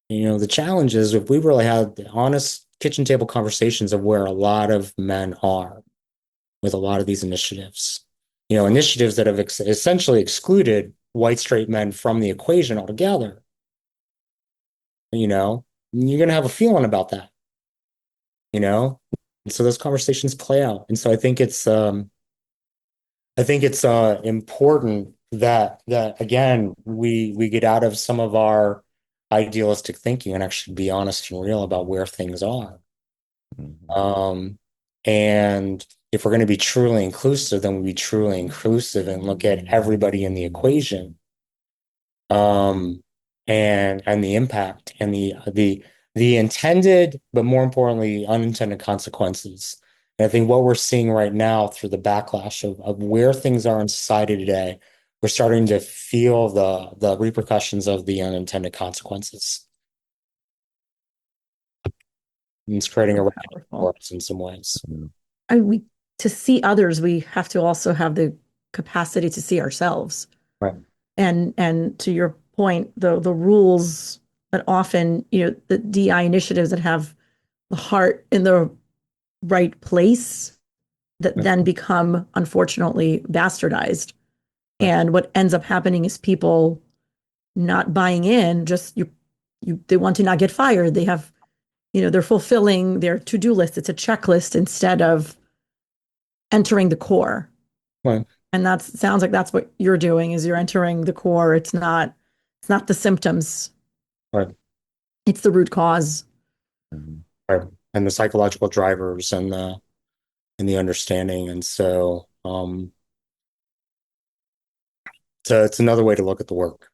the challenge is if we really had the honest kitchen table conversations of where a lot of men are with a lot of these initiatives, initiatives that have essentially excluded white straight men from the equation altogether, you're going to have a feeling about that, you know? And so those conversations play out. And so I think it's important that again we get out of some of our idealistic thinking and actually be honest and real about where things are. Mhm. And if we're going to be truly inclusive, then we be truly inclusive and look at everybody in the equation, um, and the impact and the intended, but more importantly, unintended consequences. And I think what we're seeing right now through the backlash of where things are in society today, we're starting to feel the repercussions of the unintended consequences. And it's creating a So reckoning powerful. for us in some ways. We to see others, we have to also have the capacity to see ourselves. Right. And to your point, the rules that often, the DI initiatives that have the heart in the right place that Yeah. then become unfortunately bastardized. Right. And what ends up happening is people not buying in, just they want to not get fired. They have, they're fulfilling their to-do list. It's a checklist instead of entering the core. Right. And that sounds like that's what you're doing is you're entering the core. It's not the symptoms. Right. It's the root cause. Mhm. Right. And the psychological drivers and the understanding. And so it's another way to look at the work.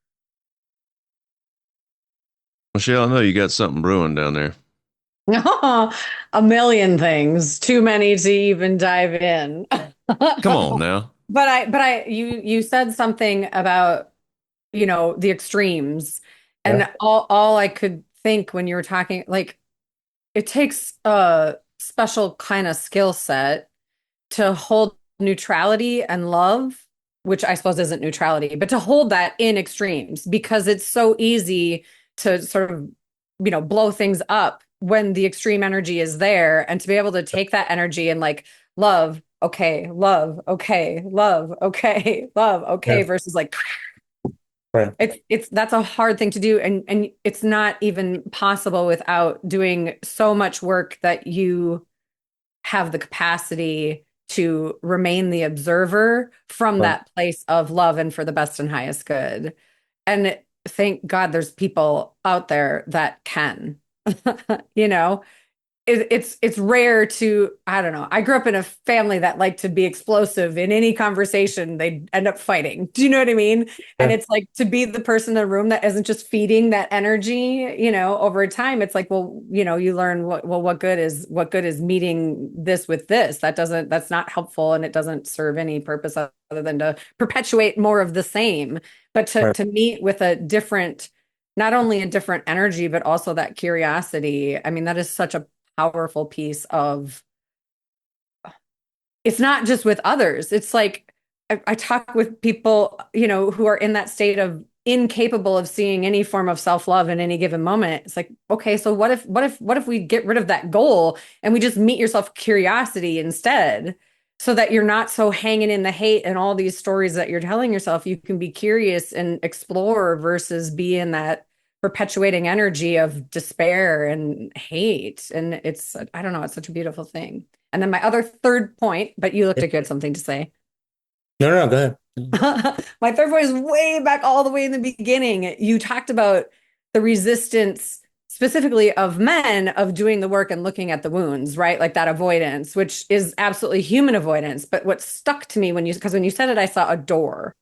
Michelle, I know you got something brewing down there. A million things, too many to even dive in. Come on now. You said something about, the extremes. Yeah. And all I could think when you were talking, like, it takes a special kind of skill set to hold neutrality and love, which I suppose isn't neutrality, but to hold that in extremes because it's so easy to sort of, blow things up when the extreme energy is there and to be able to take that energy and like love, okay, love, okay, love, okay, love, okay, Yeah. versus like Right. it's that's a hard thing to do and it's not even possible without doing so much work that you have the capacity to remain the observer from Right. that place of love and for the best and highest good. And thank God there's people out there that can, you know, it's rare to, I don't know. I grew up in a family that liked to be explosive in any conversation, they'd end up fighting. Do you know what I mean? And Yeah. it's like to be the person in the room that isn't just feeding that energy, over time, it's like, well, you learn what good is meeting this with this. That's not helpful and it doesn't serve any purpose other than to perpetuate more of the same. But to Right. to meet with a different, not only a different energy, but also that curiosity. I mean, that is such a powerful piece of it's not just with others. It's like I talk with people, who are in that state of incapable of seeing any form of self-love in any given moment. It's like, okay, so what if we get rid of that goal and we just meet yourself curiosity instead, so that you're not so hanging in the hate and all these stories that you're telling yourself. You can be curious and explore versus be in that perpetuating energy of despair and hate. And it's, I don't know, it's such a beautiful thing. And then my other third point, but you looked like you had something to say. No, no, no, go ahead. My third point is way back all the way in the beginning. You talked about the resistance specifically of men of doing the work and looking at the wounds, right? Like that avoidance, which is absolutely human avoidance. But what stuck to me because when you said it, I saw a door.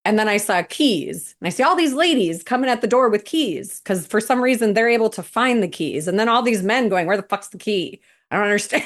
And then I saw keys, and I see all these ladies coming at the door with keys because for some reason they're able to find the keys. And then all these men going, where the fuck's the key? I don't understand.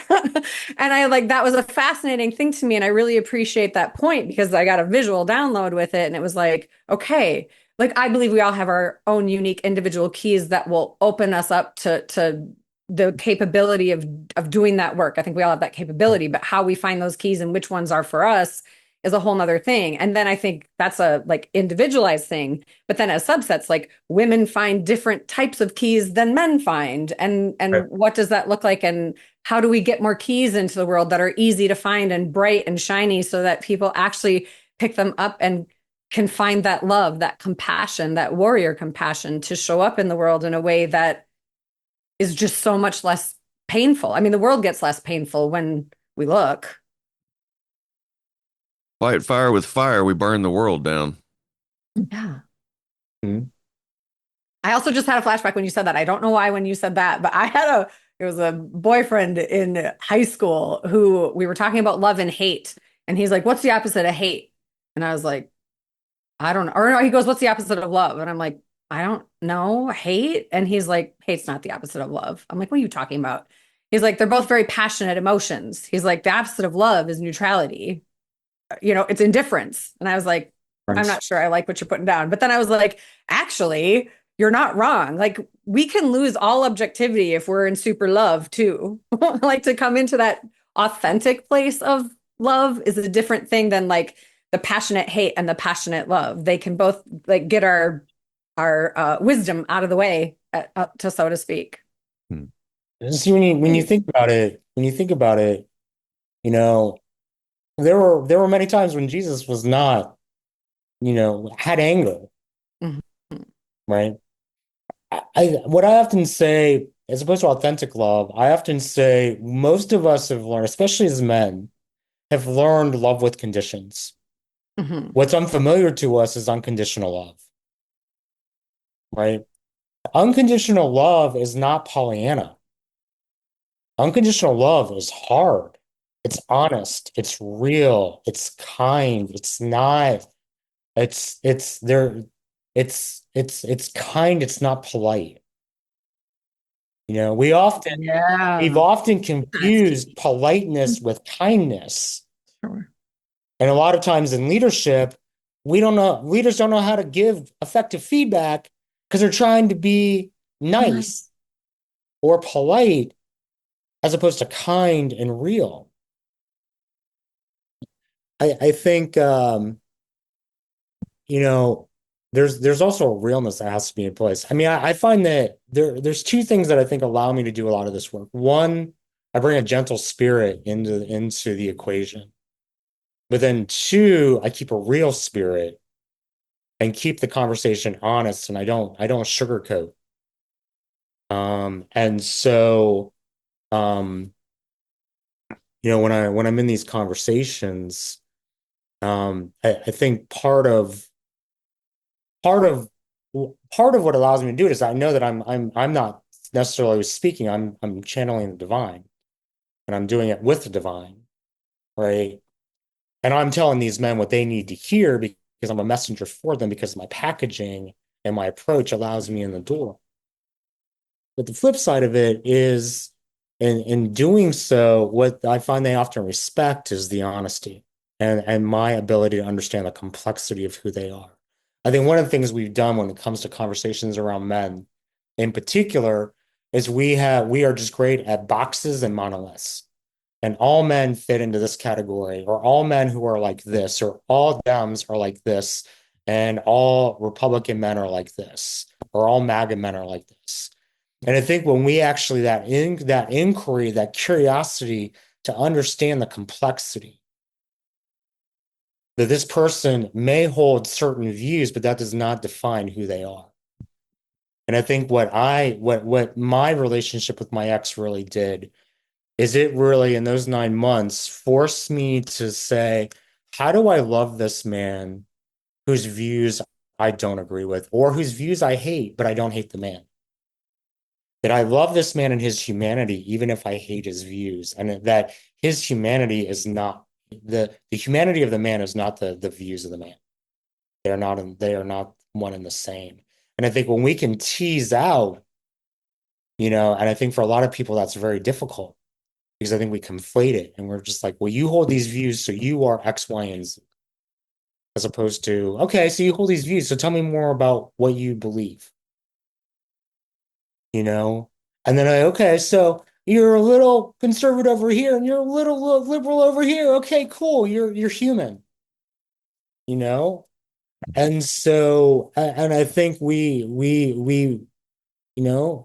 And I like, that was a fascinating thing to me. And I really appreciate that point because I got a visual download with it. And it was like, okay, like I believe we all have our own unique individual keys that will open us up to the capability of doing that work. I think we all have that capability, but how we find those keys and which ones are for us is a whole nother thing. And then I think that's a like individualized thing. But then as subsets, like women find different types of keys than men find. And Right. what does that look like? And how do we get more keys into the world that are easy to find and bright and shiny so that people actually pick them up and can find that love, that compassion, that warrior compassion to show up in the world in a way that is just so much less painful. I mean, the world gets less painful when we look. Fight fire with fire, we burn the world down. Yeah. Mhm. I also just had a flashback when you said that. I don't know why when you said that, but it was a boyfriend in high school who we were talking about love and hate. And he's like, what's the opposite of hate? And I was like, I don't know. Or no, he goes, what's the opposite of love? And I'm like, I don't know. Hate? And he's like, hate's not the opposite of love. I'm like, what are you talking about? He's like, they're both very passionate emotions. He's like, the opposite of love is neutrality. It's indifference. And I was like, I'm Right. not sure I like what you're putting down. But then I was like, actually, you're not wrong. Like we can lose all objectivity if we're in super love too. Like to come into that authentic place of love is a different thing than like the passionate hate and the passionate love. They can both like get our wisdom out of the way, to so to speak. Hmm. See, when you think about it, you know, there were many times when Jesus was not, had anger, Mhm. right? What I often say, as opposed to authentic love, I often say most of us have learned, especially as men, have learned love with conditions. Mhm. What's unfamiliar to us is unconditional love, right? Unconditional love is not Pollyanna. Unconditional love is hard. It's honest. It's real. It's kind. It's not. It's there. It's kind. It's not polite. We've Yeah, often that's confused key. politeness with kindness. Sure. And a lot of times in leadership, leaders don't know how to give effective feedback because they're trying to be nice or polite as opposed to kind and real. I think you know, there's also a realness that has to be in place. I mean, I find that there's two things that I think allow me to do a lot of this work. One, I bring a gentle spirit into the equation. But then two, I keep a real spirit and keep the conversation honest and I don't sugarcoat. And so um, when I'm in these conversations, I think part of part of what allows me to do it is I know that I'm not necessarily speaking, I'm channeling the divine and I'm doing it with the divine, right? And I'm telling these men what they need to hear because I'm a messenger for them because my packaging and my approach allows me in the door. But the flip side of it is in doing so, what I find they often respect is the honesty and my ability to understand the complexity of who they are. I think one of the things we've done when it comes to conversations around men in particular is we are just great at boxes and monoliths. And all men fit into this category, or all men who are like this, or all Dems are like this, and all Republican men are like this, or all MAGA men are like this. And I think when we actually that inquiry, that curiosity to understand the complexity, that this person may hold certain views, but that does not define who they are. And I think what my relationship with my ex really did is it really in those 9 months forced me to say, how do I love this man whose views I don't agree with, or whose views I hate, but I don't hate the man? That I love this man and his humanity, even if I hate his views, and that his humanity is not the humanity of the man is not the views of the man. they are not one and the same. And I think when we can tease out, and I think for a lot of people that's very difficult because I think we conflate it and we're just like, well, you hold these views, so you are X, Y, and Z, as opposed to, okay, so you hold these views, so tell me more about what you believe, you know? And then okay, so you're a little conservative over here and you're a little liberal over here. Okay, cool. You're human, you know? And so, and I think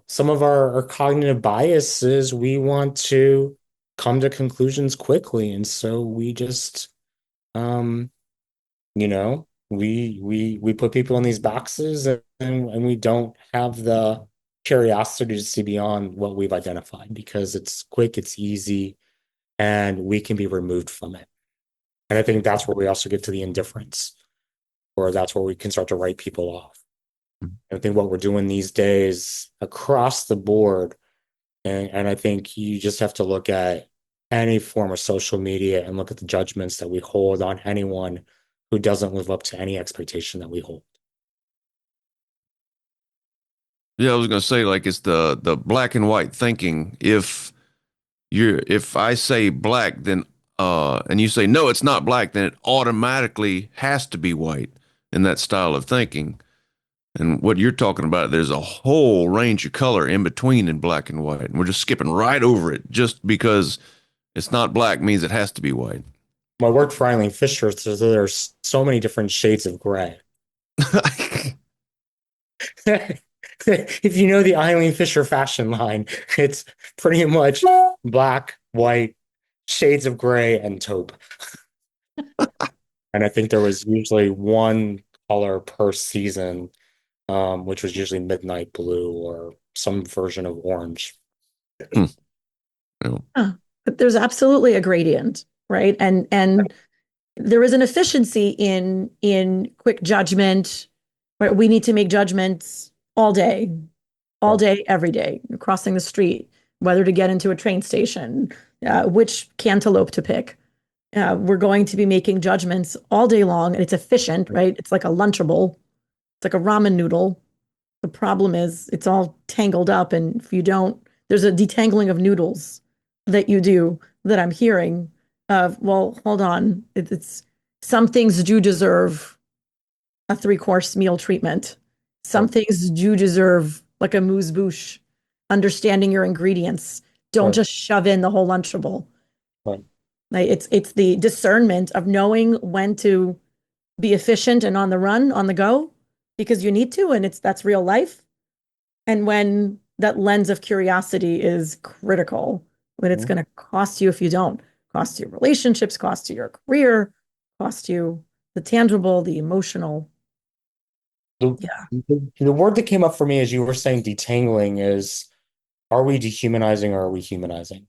some of our cognitive biases, we want to come to conclusions quickly. And so we just, um, we put people in these boxes and we don't have the curiosity to see beyond what we've identified because it's quick, it's easy, and we can be removed from it. And I think that's where we also get to the indifference, or that's where we can start to write people off. I think what we're doing these days across the board, and I think you just have to look at any form of social media and look at the judgments that we hold on anyone who doesn't live up to any expectation that we hold. Yeah, I was gonna say like it's the black and white thinking. If I say black, then and you say no, it's not black, then it automatically has to be white in that style of thinking. And what you're talking about, there's a whole range of color in between in black and white. And we're just skipping right over it just because it's not black means it has to be white. My work for Eileen Fisher, so there's so many different shades of gray. If you know the Eileen Fisher fashion line, it's pretty much black, white, shades of gray, and taupe. And I think there was usually one color per season, which was usually midnight blue or some version of orange. Hmm. Yeah. But there's absolutely a gradient, right? And there is an efficiency in quick judgment, right? We need to make judgments all day, every day, crossing the street, whether to get into a train station, which cantaloupe to pick. We're going to be making judgments all day long, and it's efficient, right? It's like a Lunchable, it's like a ramen noodle. The problem is it's all tangled up, and if you don't, there's a detangling of noodles that you do that I'm hearing of, well, hold on, it's some things do deserve a three-course meal treatment. Some Right, things do deserve like a mousse bouche, understanding your ingredients. Don't right, just shove in the whole Lunchable. right. Like it's the discernment of knowing when to be efficient and on the run, on the go, because you need to, and that's real life. And when that lens of curiosity is critical, when it's Mhm. going to cost you if you don't, cost you relationships, cost you your career, cost you the tangible, the emotional. The, Yeah. the word that came up for me as you were saying detangling is, are we dehumanizing or are we humanizing?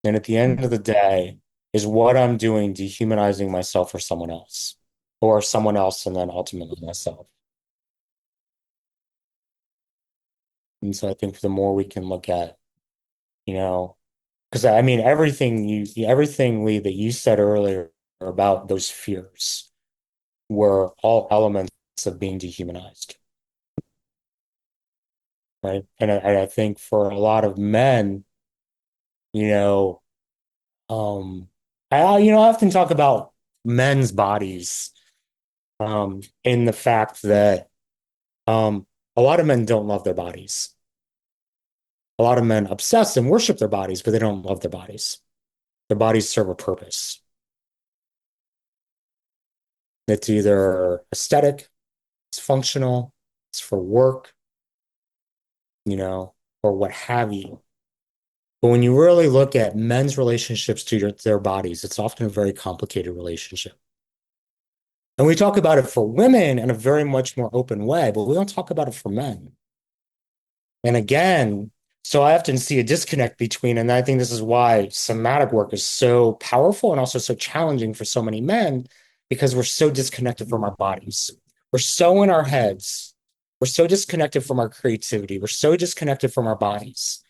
And at the end of the day, is what I'm doing dehumanizing myself or someone else, or someone else and then ultimately myself? And so I think the more we can look at, you know, because I mean, everything, Lee, that you said earlier about those fears were all elements of being dehumanized, right? And I think for a lot of men, you know, um, I often talk about men's bodies, in the fact that a lot of men don't love their bodies. A lot of men obsess and worship their bodies, but they don't love their bodies. Their bodies serve a purpose. It's either aesthetic, it's functional, it's for work, or what have you. But when you really look at men's relationships to their bodies, it's often a very complicated relationship. And we talk about it for women in a very much more open way, but we don't talk about it for men. And again, so I often see a disconnect between, and I think this is why somatic work is so powerful and also so challenging for so many men, because we're so disconnected from our bodies. We're so in our heads. We're so disconnected from our creativity. We're so disconnected from our bodies.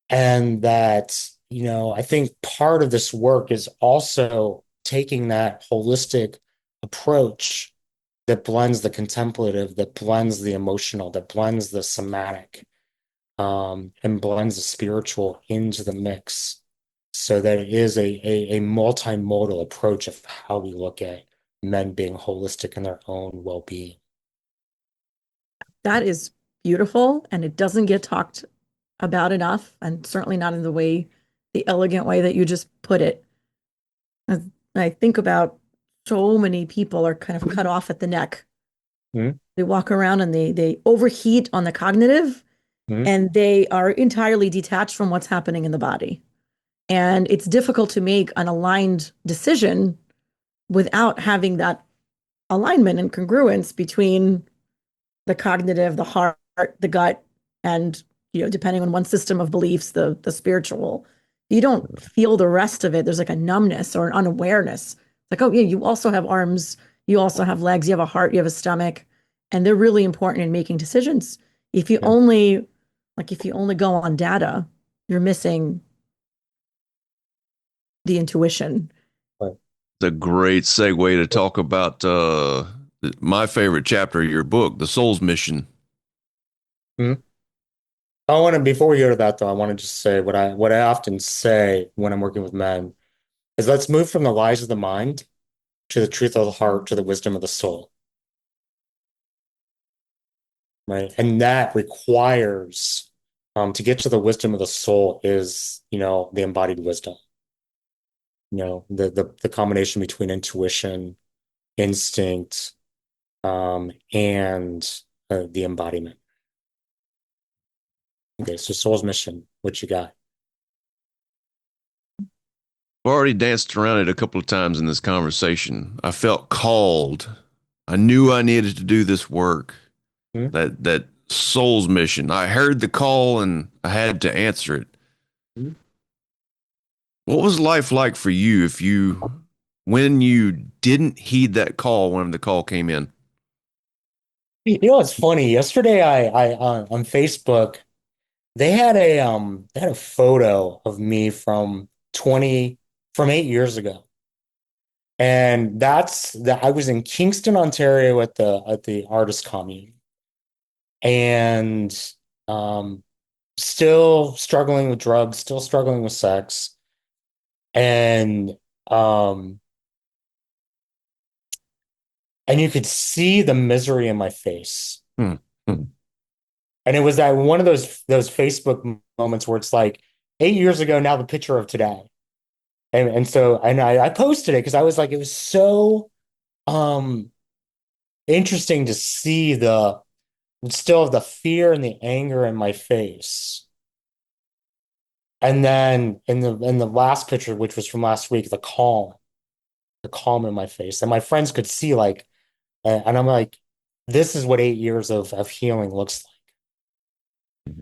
And that, I think part of this work is also taking that holistic approach that blends the contemplative, that blends the emotional, that blends the somatic, and blends the spiritual into the mix so that it is a multimodal approach of how we look at men being holistic in their own well-being. That is beautiful, and it doesn't get talked about enough, and certainly not in the elegant way that you just put it. As I think about so many people are kind of cut off at the neck. Mhm. They walk around and they overheat on the cognitive, Mhm. and they are entirely detached from what's happening in the body. And it's difficult to make an aligned decision without having that alignment and congruence between the cognitive, the heart, the gut, and depending on one system of beliefs, the spiritual. You don't feel the rest of it. There's like a numbness or an unawareness. It's like, oh yeah, you also have arms, you also have legs, you have a heart, you have a stomach, and they're really important in making decisions. If you Yeah. only if you only go on data, you're missing the intuition. Right. It's a great segue to talk about my favorite chapter of your book, The Soul's Mission. Mhm. I want to, before we go to that though, I want to just say what I often say when I'm working with men is let's move from the lies of the mind to the truth of the heart to the wisdom of the soul. Right. And that requires to get to the wisdom of the soul is, the embodied wisdom, the combination between intuition, instinct, and the embodiment. Okay, so soul's mission, what you got? I've already danced around it a couple of times in this conversation. I felt called. I knew I needed to do this work. Hmm? That soul's mission. I heard the call and I had to answer it. Hmm? What was life like for you when you didn't heed that call when the call came in? It's funny. Yesterday, I on Facebook, they had a photo of me from 8 years ago. And that's that I was in Kingston, Ontario at the artist commune and um still struggling with drugs, still struggling with sex. And um and you could see the misery in my face. Hmm. Hmm. And it was that one of those Facebook moments where it's like 8 years ago, now the picture of today. And I posted it because I was like, it was so um interesting to see the fear and the anger in my face. And then in the last picture, which was from last week, the calm in my face. And my friends could see like, and I'm like, this is what 8 years of healing looks like.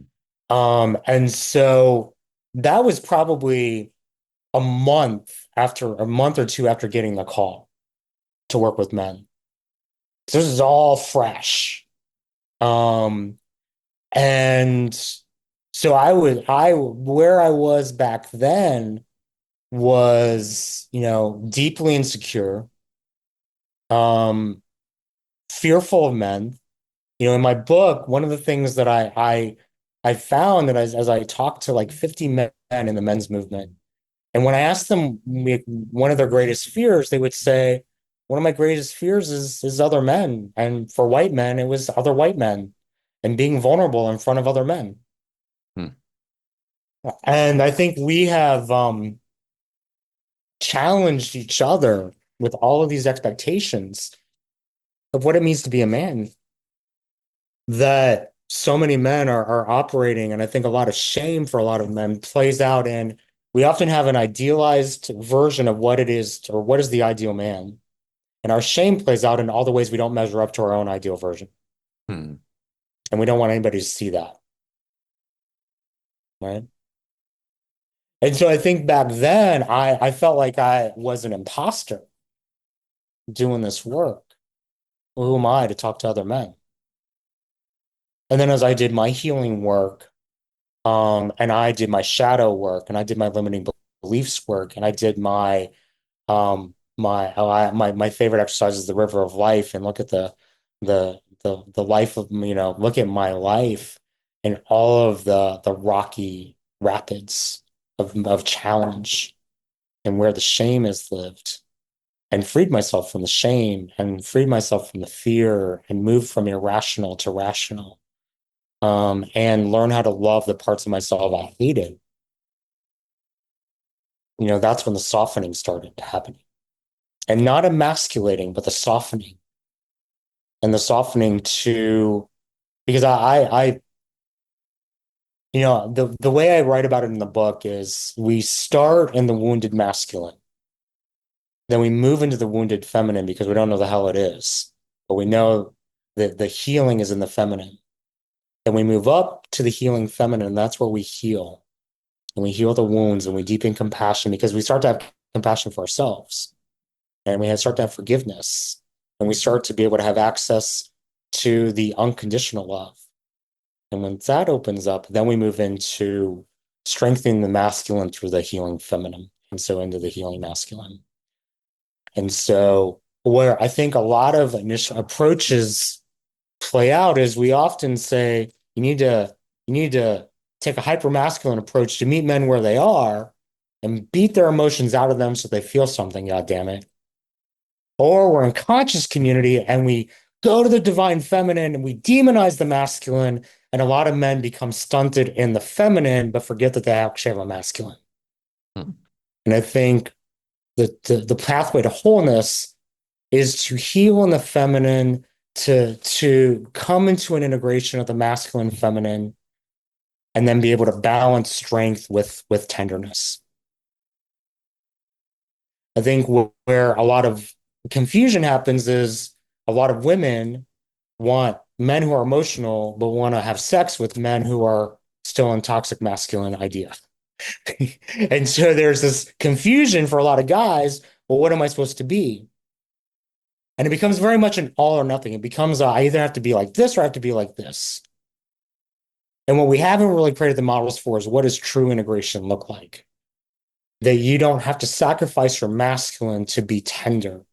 And so that was probably a month or two after getting the call to work with men. So this is all fresh. Um, and so where I was back then was, deeply insecure, um, fearful of men. In my book, one of the things that I found that as I talked to like 50 men in the men's movement, and when I asked them one of their greatest fears, they would say, one of my greatest fears is other men. And for white men, it was other white men and being vulnerable in front of other men. Hmm. And I think we have challenged each other with all of these expectations of what it means to be a man that so many men are operating. And I think a lot of shame for a lot of men plays out in we often have an idealized version of what it is or what is the ideal man. And our shame plays out in all the ways we don't measure up to our own ideal version. Hmm. And we don't want anybody to see that. Right. And so I think back then I felt like I was an imposter doing this work. Well, who am I to talk to other men? And then as I did my healing work, and I did my shadow work, and I did my limiting beliefs work, and I did my my favorite exercise is the river of life, and look at the life of, look at my life and all of the rocky rapids of challenge and where the shame is lived, and freed myself from the shame and freed myself from the fear and moved from irrational to rational, and learn how to love the parts of myself I hated. That's when the softening started happening, and not emasculating, but the softening, and the softening to, because the way I write about it in the book is we start in the wounded masculine, then we move into the wounded feminine because we don't know the hell it is, but we know that the healing is in the feminine. Then we move up to the healing feminine, and that's where we heal. And we heal the wounds and we deepen compassion because we start to have compassion for ourselves. And we start to have forgiveness. And we start to be able to have access to the unconditional love. And when that opens up, then we move into strengthening the masculine through the healing feminine. And so into the healing masculine. And so where I think a lot of initial approaches play out is we often say you need to take a hyper masculine approach to meet men where they are and beat their emotions out of them so they feel something, god damn it. Or we're in conscious community and we go to the divine feminine and we demonize the masculine, and a lot of men become stunted in the feminine but forget that they actually have a masculine. Hmm. And I think that the pathway to wholeness is to heal in the feminine, to come into an integration of the masculine feminine, and then be able to balance strength with tenderness. I think where a lot of confusion happens is a lot of women want men who are emotional, but want to have sex with men who are still in toxic masculine idea. And so there's this confusion for a lot of guys. Well, what am I supposed to be? And it becomes very much an all or nothing. It becomes I either have to be like this or I have to be like this. And what we haven't really created the models for is what does true integration look like? That you don't have to sacrifice your masculine to be tender,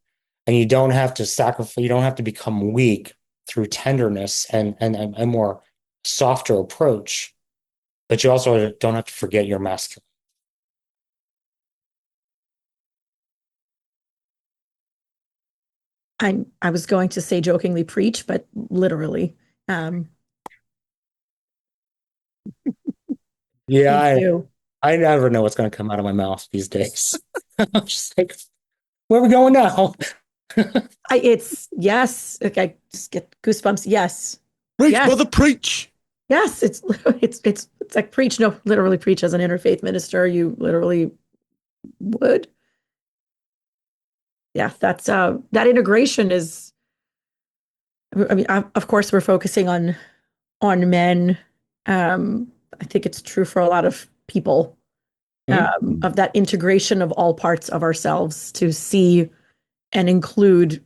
and you don't have to sacrifice, you don't have to become weak through tenderness and a more softer approach, but you also don't have to forget your masculine. I was going to say jokingly preach, but literally. Um, Yeah, Thank you. I never know what's going to come out of my mouth these days. I'm just like, where are we going now? It's yes. Like I just get goosebumps. Yes, Preach, yes, brother, preach. yes. It's like preach. No, literally preach as an interfaith minister. You literally would. Yeah, that's that integration is. I mean, of course, we're focusing on men. I think it's true for a lot of people, Hmm? of that integration of all parts of ourselves to see and include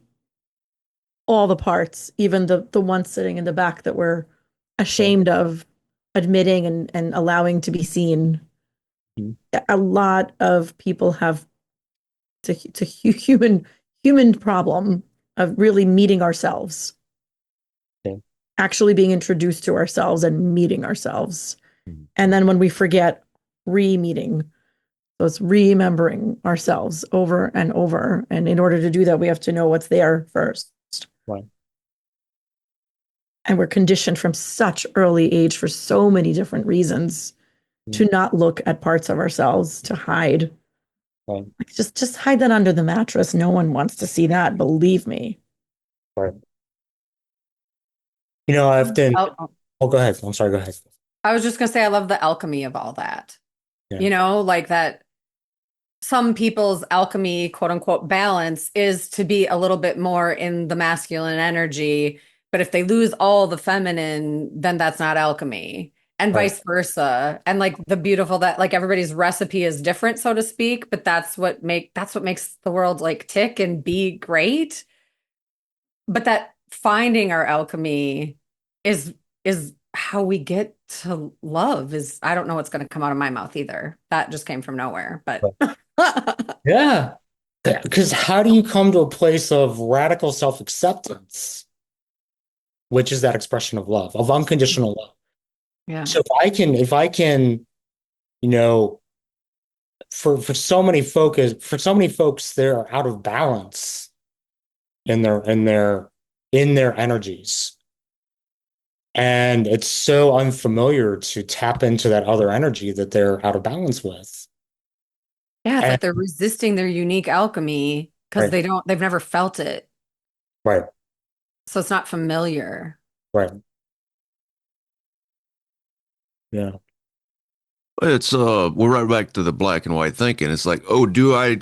all the parts, even the ones sitting in the back that we're ashamed of admitting and allowing to be seen. Mhm. A lot of people have it's a human problem of really meeting ourselves, Yeah. actually being introduced to ourselves and meeting ourselves. Mhm. And then when we forget, re-meeting. So it's remembering ourselves over and over. And in order to do that, we have to know what's there first. Right. And we're conditioned from such early age for so many different reasons Mhm. to not look at parts of ourselves, to hide. Right. Like just hide that under the mattress. No one wants to see that, believe me. Right. I often, Oh, oh, go ahead. I'm sorry. Go ahead. I was just gonna say I love the alchemy of all that. Yeah. Like that some people's alchemy, quote unquote, balance is to be a little bit more in the masculine energy. But if they lose all the feminine, then that's not alchemy, and Right. vice versa. And like the beautiful that like everybody's recipe is different, so to speak, but that's what makes the world like tick and be great. But that finding our alchemy is how we get to love is I don't know what's going to come out of my mouth either. That just came from nowhere, but Right. Yeah. Because how do you come to a place of radical self-acceptance, which is that expression of love, of unconditional love? Yeah. So if I can, you know, for so many folks, they're out of balance in their energies. And it's so unfamiliar to tap into that other energy that they're out of balance with. Yeah, it's And like they're resisting their unique alchemy because right, they've never felt it. right, So it's not familiar. right. Yeah. It's we're right back to the black and white thinking. It's like, oh,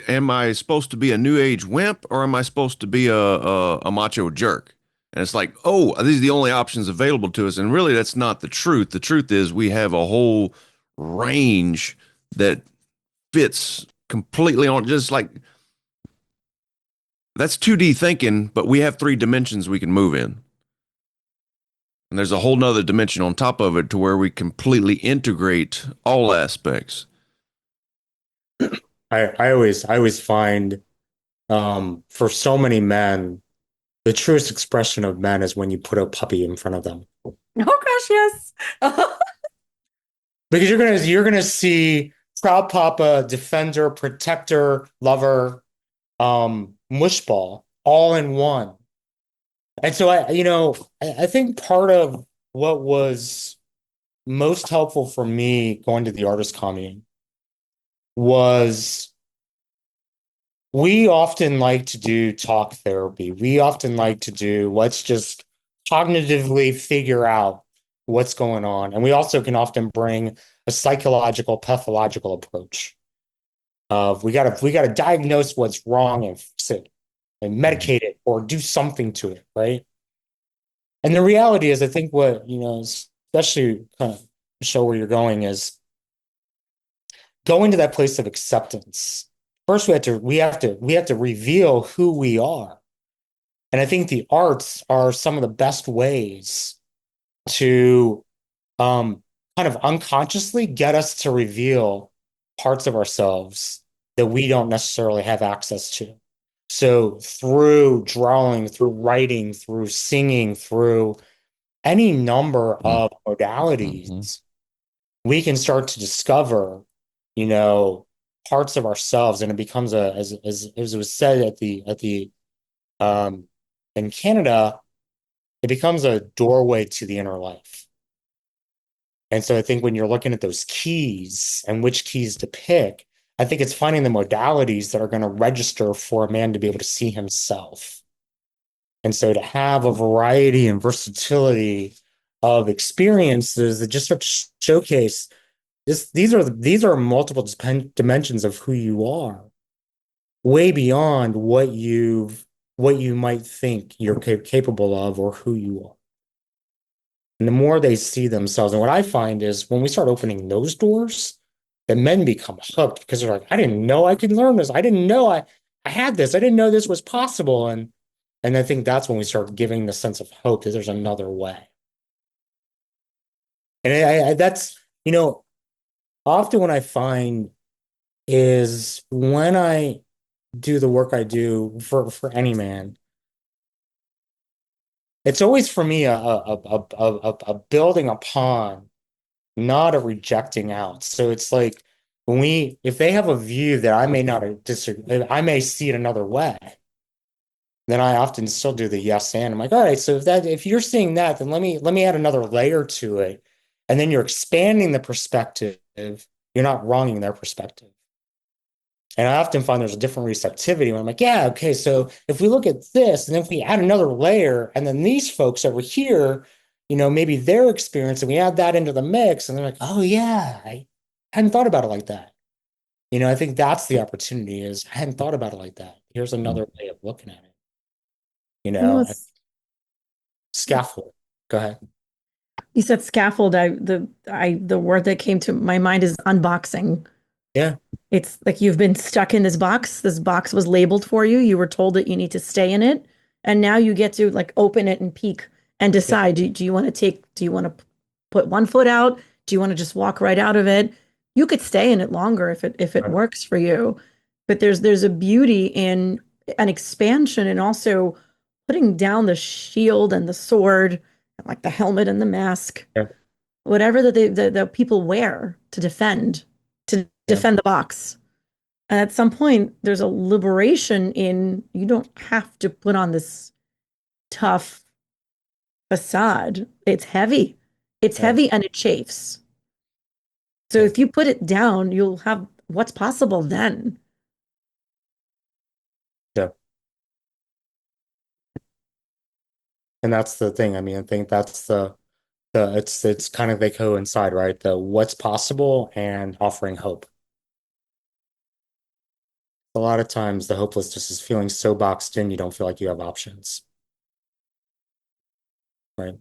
am I supposed to be a new age wimp or am I supposed to be a macho jerk? And it's like, oh, these are the only options available to us. And really, that's not the truth. The truth is we have a whole range that fits completely on just like that's 2D thinking, but we have three dimensions we can move in. And there's a whole nother dimension on top of it to where we completely integrate all aspects. I always find for so many men, the truest expression of men is when you put a puppy in front of them. Oh gosh, yes. Because you're gonna see proud papa, defender, protector, lover, mushball all in one. And so I think part of what was most helpful for me going to the artist commune was we often like to do talk therapy. We often like to do, let's just cognitively figure out what's going on. And we also can often bring a psychological, pathological approach of we gotta diagnose what's wrong and fix it and medicate it or do something to it, right? And the reality is, I think what, especially kind of show where you're going is going to that place of acceptance. First, we have to reveal who we are. And I think the arts are some of the best ways to kind of unconsciously get us to reveal parts of ourselves that we don't necessarily have access to. So through drawing, through writing, through singing, through any number of Mm-hmm. modalities, we can start to discover, you know, parts of ourselves, and it becomes as it was said at the um in Canada, it becomes a doorway to the inner life. And so I think when you're looking at those keys and which keys to pick, I think it's finding the modalities that are going to register for a man to be able to see himself. And so to have a variety and versatility of experiences that just start to showcase these are multiple dimensions of who you are, way beyond what you might think you're capable of or who you are. And the more they see themselves, and what I find is when we start opening those doors, the men become hooked because they're like, I didn't know I could learn this. I didn't know I had this. I didn't know this was possible. And I think that's when we start giving the sense of hope that there's another way. And that's, often what I find is when I do the work I do for any man, it's always for me a building upon, not a rejecting out. So it's like if they have a view that I may not disagree, I may see it another way, then I often still do the yes and. I'm like, all right, so if you're seeing that, then let me add another layer to it. And then you're expanding the perspective. You're not wronging their perspective. And I often find there's a different receptivity when I'm like, yeah, okay, so if we look at this, and if we add another layer, and then these folks over here, maybe their experience, and we add that into the mix, and they're like, oh yeah, I hadn't thought about it like that. I think that's the opportunity is I hadn't thought about it like that. Here's another way of looking at it. It's, Scaffold. Go ahead. you said scaffold. The word that came to my mind is unboxing. Yeah. It's like you've been stuck in this box. This box was labeled for you. You were told that you need to stay in it. And now you get to like open it and peek and Yeah. decide, do you want to put one foot out? Do you want to just walk right out of it? You could stay in it longer if it Right. works for you. But there's a beauty in an expansion and also putting down the shield and the sword, and like the helmet and the mask, Yeah. whatever that the people wear to Yeah. defend the box. And at some point, there's a liberation in you don't have to put on this tough facade. It's heavy. It's Yeah. heavy and it chafes. So Yeah. if you put it down, you'll have what's possible then. Yeah. And that's the thing. I mean, I think that's it's kind of they coincide, right? The what's possible and offering hope. A lot of times the hopelessness is feeling so boxed in, you don't feel like you have options, right?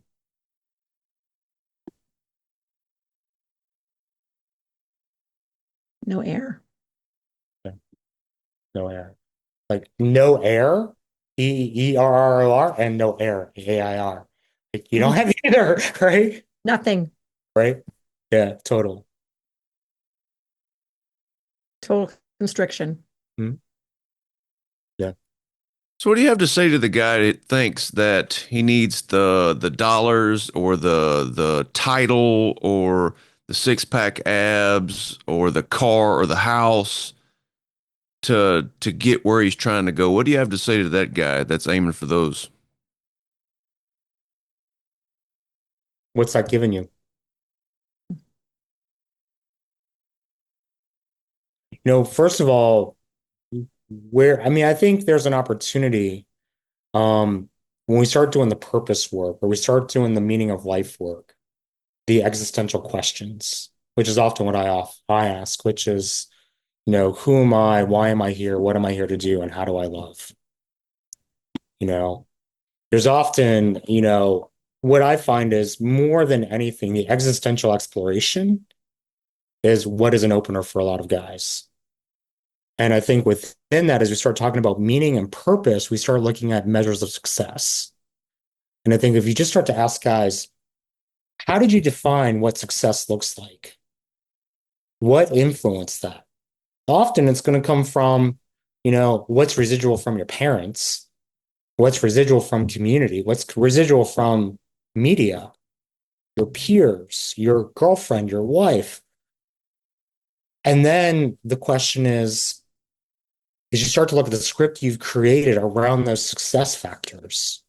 No air. Yeah. No air. Like no air, EERROR, and no air, AIR. Like, you don't Mhm. have either, right? Nothing. Right? Yeah, total. Total constriction. Mhm. Yeah. So what do you have to say to the guy that thinks that he needs the dollars or the title or the six pack abs or the car or the house to get where he's trying to go? What do you have to say to that guy that's aiming for those? What's that giving you? First of all, I mean, I think there's an opportunity um when we start doing the purpose work or we start doing the meaning of life work, the existential questions, which is often what I ask, which is, who am I? Why am I here? What am I here to do? And how do I love? You know, there's often, what I find is more than anything, the existential exploration is what is an opener for a lot of guys. And I think within that, as we start talking about meaning and purpose, we start looking at measures of success. And I think if you just start to ask guys, how did you define what success looks like? What influenced that? Often it's going to come from, what's residual from your parents, what's residual from community, what's residual from media, your peers, your girlfriend, your wife. And then the question is, as you start to look at the script you've created around those success factors,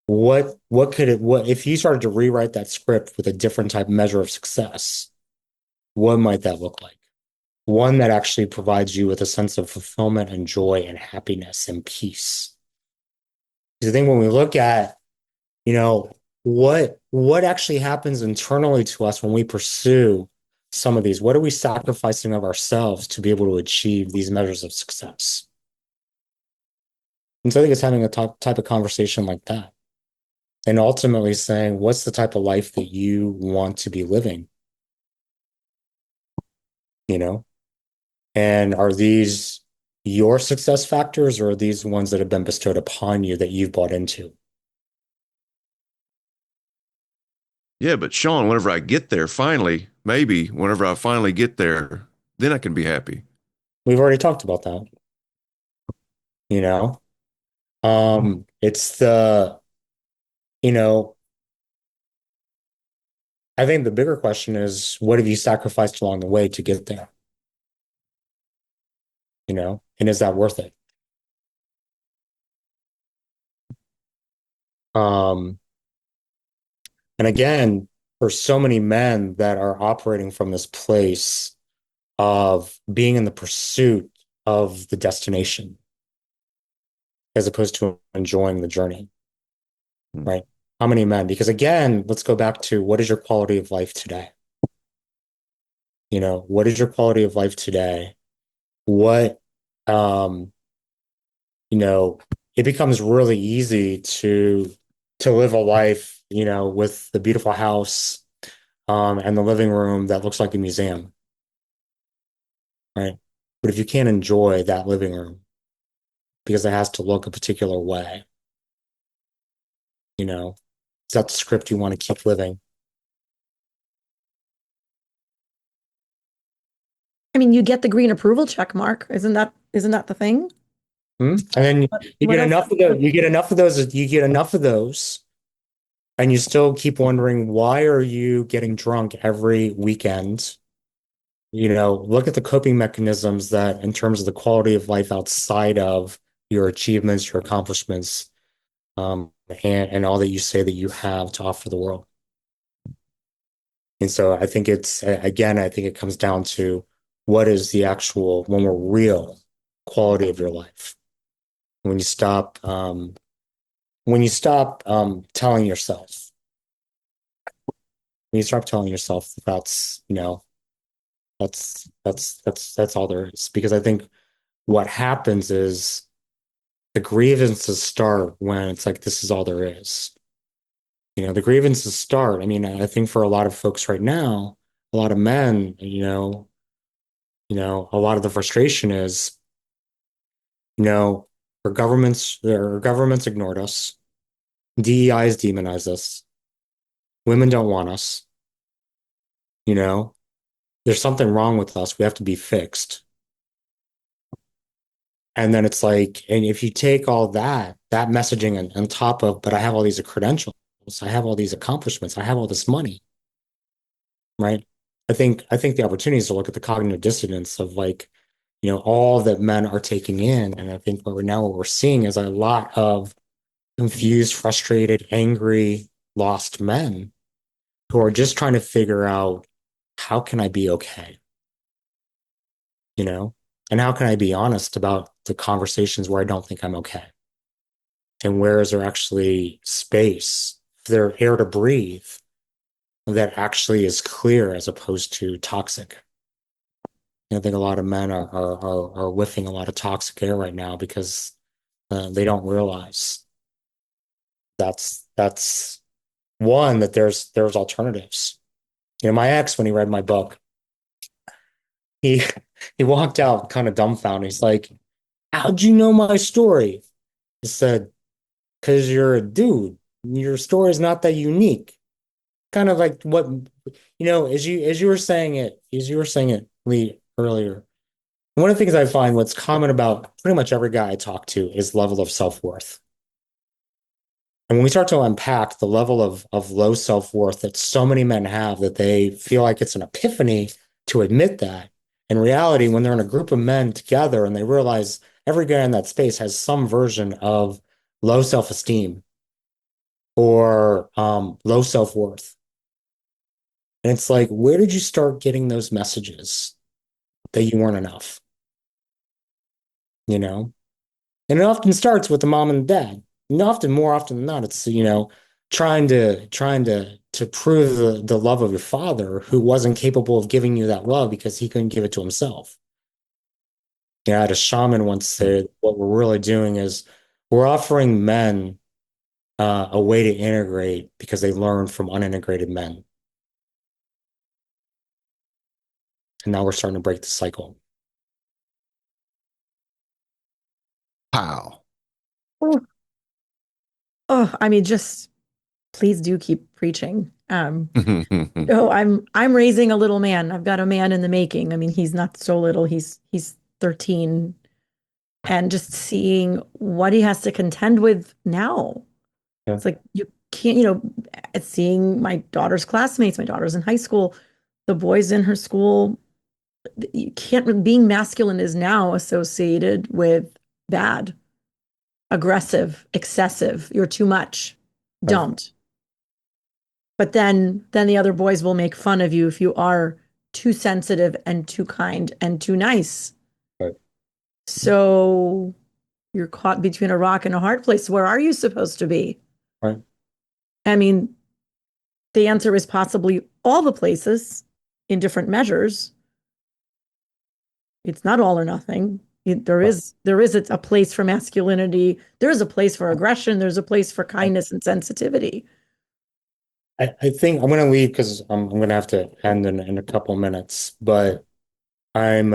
what if you started to rewrite that script with a different type of measure of success, what might that look like? One that actually provides you with a sense of fulfillment and joy and happiness and peace. Because I think when we look at, you know, what actually happens internally to us when we pursue some of these, what are we sacrificing of ourselves to be able to achieve these measures of success? And so I think it's having a type of conversation like that. And ultimately saying, what's the type of life that you want to be living? You know? And are these your success factors or are these ones that have been bestowed upon you that you've bought into? Yeah, but Sean, whenever I get there, finally, maybe whenever I finally get there, then I can be happy. We've already talked about that, you know? It's you know, I think the bigger question is what have you sacrificed along the way to get there? And is that worth it? Um, and again, for so many men that are operating from this place of being in the pursuit of the destination as opposed to enjoying the journey, Hmm. right? How many men? Because again, let's go back to what is your quality of life today? What is your quality of life today? What, um, you know, it becomes really easy to live a life, with the beautiful house, and the living room that looks like a museum, right? But if you can't enjoy that living room because it has to look a particular way, is that the script you want to keep living? I mean, you get the green approval check mark. Isn't Isn't that the thing? And then you What get else? enough of those, you get enough of those, and you still keep wondering, why are you getting drunk every weekend? Look at the coping mechanisms that, in terms of the quality of life outside of your achievements, your accomplishments, and all that you say that you have to offer the world. And so I think I think it comes down to, what is the actual, when we're real, quality of your life. When you stop, telling yourself, when you stop telling yourself that that's all there is. Because I think what happens is the grievances start when it's like, this is all there is. The grievances start. I mean, I think for a lot of folks right now, a lot of men, a lot of the frustration is, our governments ignored us. DEIs demonize us. Women don't want us. You know, there's something wrong with us. We have to be fixed. And then it's like, and if you take all that messaging on top of, but I have all these credentials, I have all these accomplishments, I have all this money, right? I think the opportunity is to look at the cognitive dissonance of, like, all that men are taking in. And I think what we're seeing is a lot of confused, frustrated, angry, lost men who are just trying to figure out, how can I be okay? You know, and how can I be honest about the conversations where I don't think I'm okay? And where is there actually space, their air to breathe, that actually is clear as opposed to toxic? And I think a lot of men are whiffing a lot of toxic air right now because they don't realize that's one, that there's alternatives. My ex, when he read my book, he he walked out kind of dumbfounded. He's like, "How'd you know my story?" I said, "Because you're a dude. Your story is not that unique." Kind of like what, as you were saying it, Lee, earlier. One of the things I find, what's common about pretty much every guy I talk to, is level of self-worth. And when we start to unpack the level of low self-worth that so many men have, that they feel like it's an epiphany to admit that. In reality, when they're in a group of men together and they realize every guy in that space has some version of low self-esteem or low self-worth. And it's like, where did you start getting those messages that you weren't enough? You know? And it often starts with the mom and dad. And more often than not, it's, trying to prove the love of your father, who wasn't capable of giving you that love because he couldn't give it to himself. I had a shaman once say, what we're really doing is, we're offering men a way to integrate because they learn from unintegrated men. And now we're starting to break the cycle. How? Oh, oh, I mean, just please do keep preaching. No, I'm raising a little man. I've got a man in the making. I mean, he's not so little. He's 13, and just seeing what he has to contend with now. Yeah. It's like, you can't, seeing my daughter's classmates, my daughter's in high school, the boys in her school, you can't, being masculine is now associated with bad, aggressive, excessive. You're too much. Right. Don't. But then the other boys will make fun of you if you are too sensitive and too kind and too nice. Right. So you're caught between a rock and a hard place. Where are you supposed to be? Right. I mean, the answer is possibly all the places in different measures. It's not all or nothing. There is a place for masculinity. There is a place for aggression. There's a place for kindness and sensitivity. I think I'm going to leave because I'm going to have to end in a couple minutes, but I'm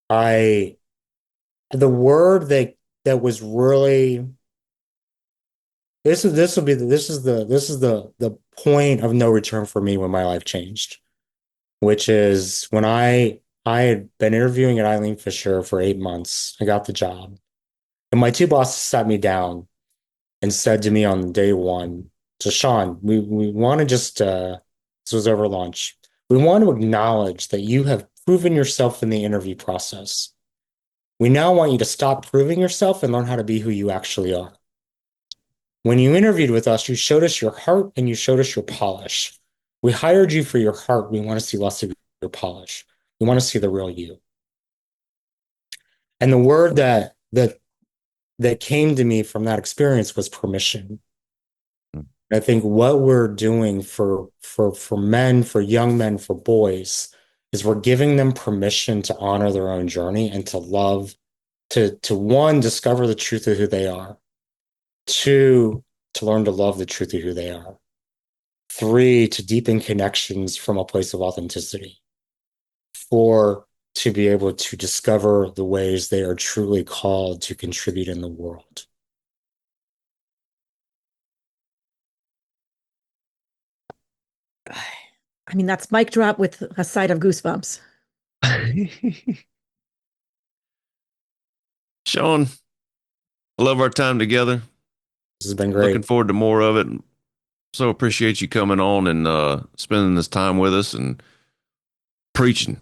I the word that was really, this will be the point of no return for me when my life changed, which is when I I had been interviewing at Eileen Fisher for 8 months. I got the job. And my two bosses sat me down and said to me on day one, so Sean, we want to just, this was over lunch. We want to acknowledge that you have proven yourself in the interview process. We now want you to stop proving yourself and learn how to be who you actually are. When you interviewed with us, you showed us your heart and you showed us your polish. We hired you for your heart. We want to see less of your polish. We want to see the real you. And the word that came to me from that experience was permission. I think what we're doing for men, for young men, for boys, is we're giving them permission to honor their own journey and to love, to one, discover the truth of who they are. Two, to learn to love the truth of who they are. Three, to deepen connections from a place of authenticity. Four, to be able to discover the ways they are truly called to contribute in the world. I mean, that's mic drop with a side of goosebumps. Sean, I love our time together. This has been great. Looking forward to more of it. So appreciate you coming on and spending this time with us and preaching.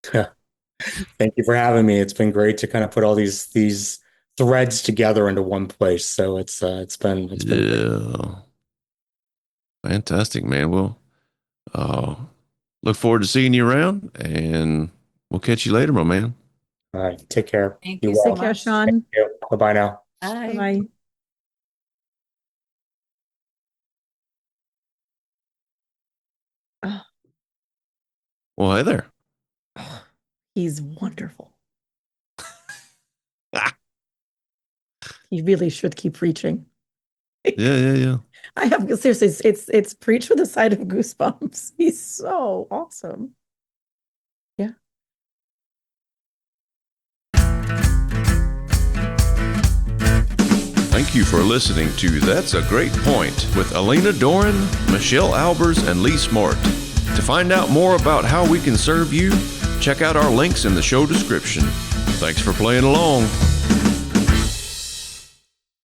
Thank you for having me. It's been great to kind of put all these threads together into one place. So it's been yeah, great. Fantastic, man. Well, look forward to seeing you around, and we'll catch you later, my man. All right, take care. Thank Be you well. so Take care, much. Sean. Thank you. Bye-bye now. Bye. Bye. Oh, Well, hey there. he's wonderful. He really should keep preaching. Yeah. I have seriously, it's preach with a side of goosebumps. He's so awesome. Yeah. Thank you for listening to That's a Great Point with Elena Doran, Michelle Albers, and Lee Smart. To find out more about how we can serve you, check out our links in the show description. Thanks for playing along.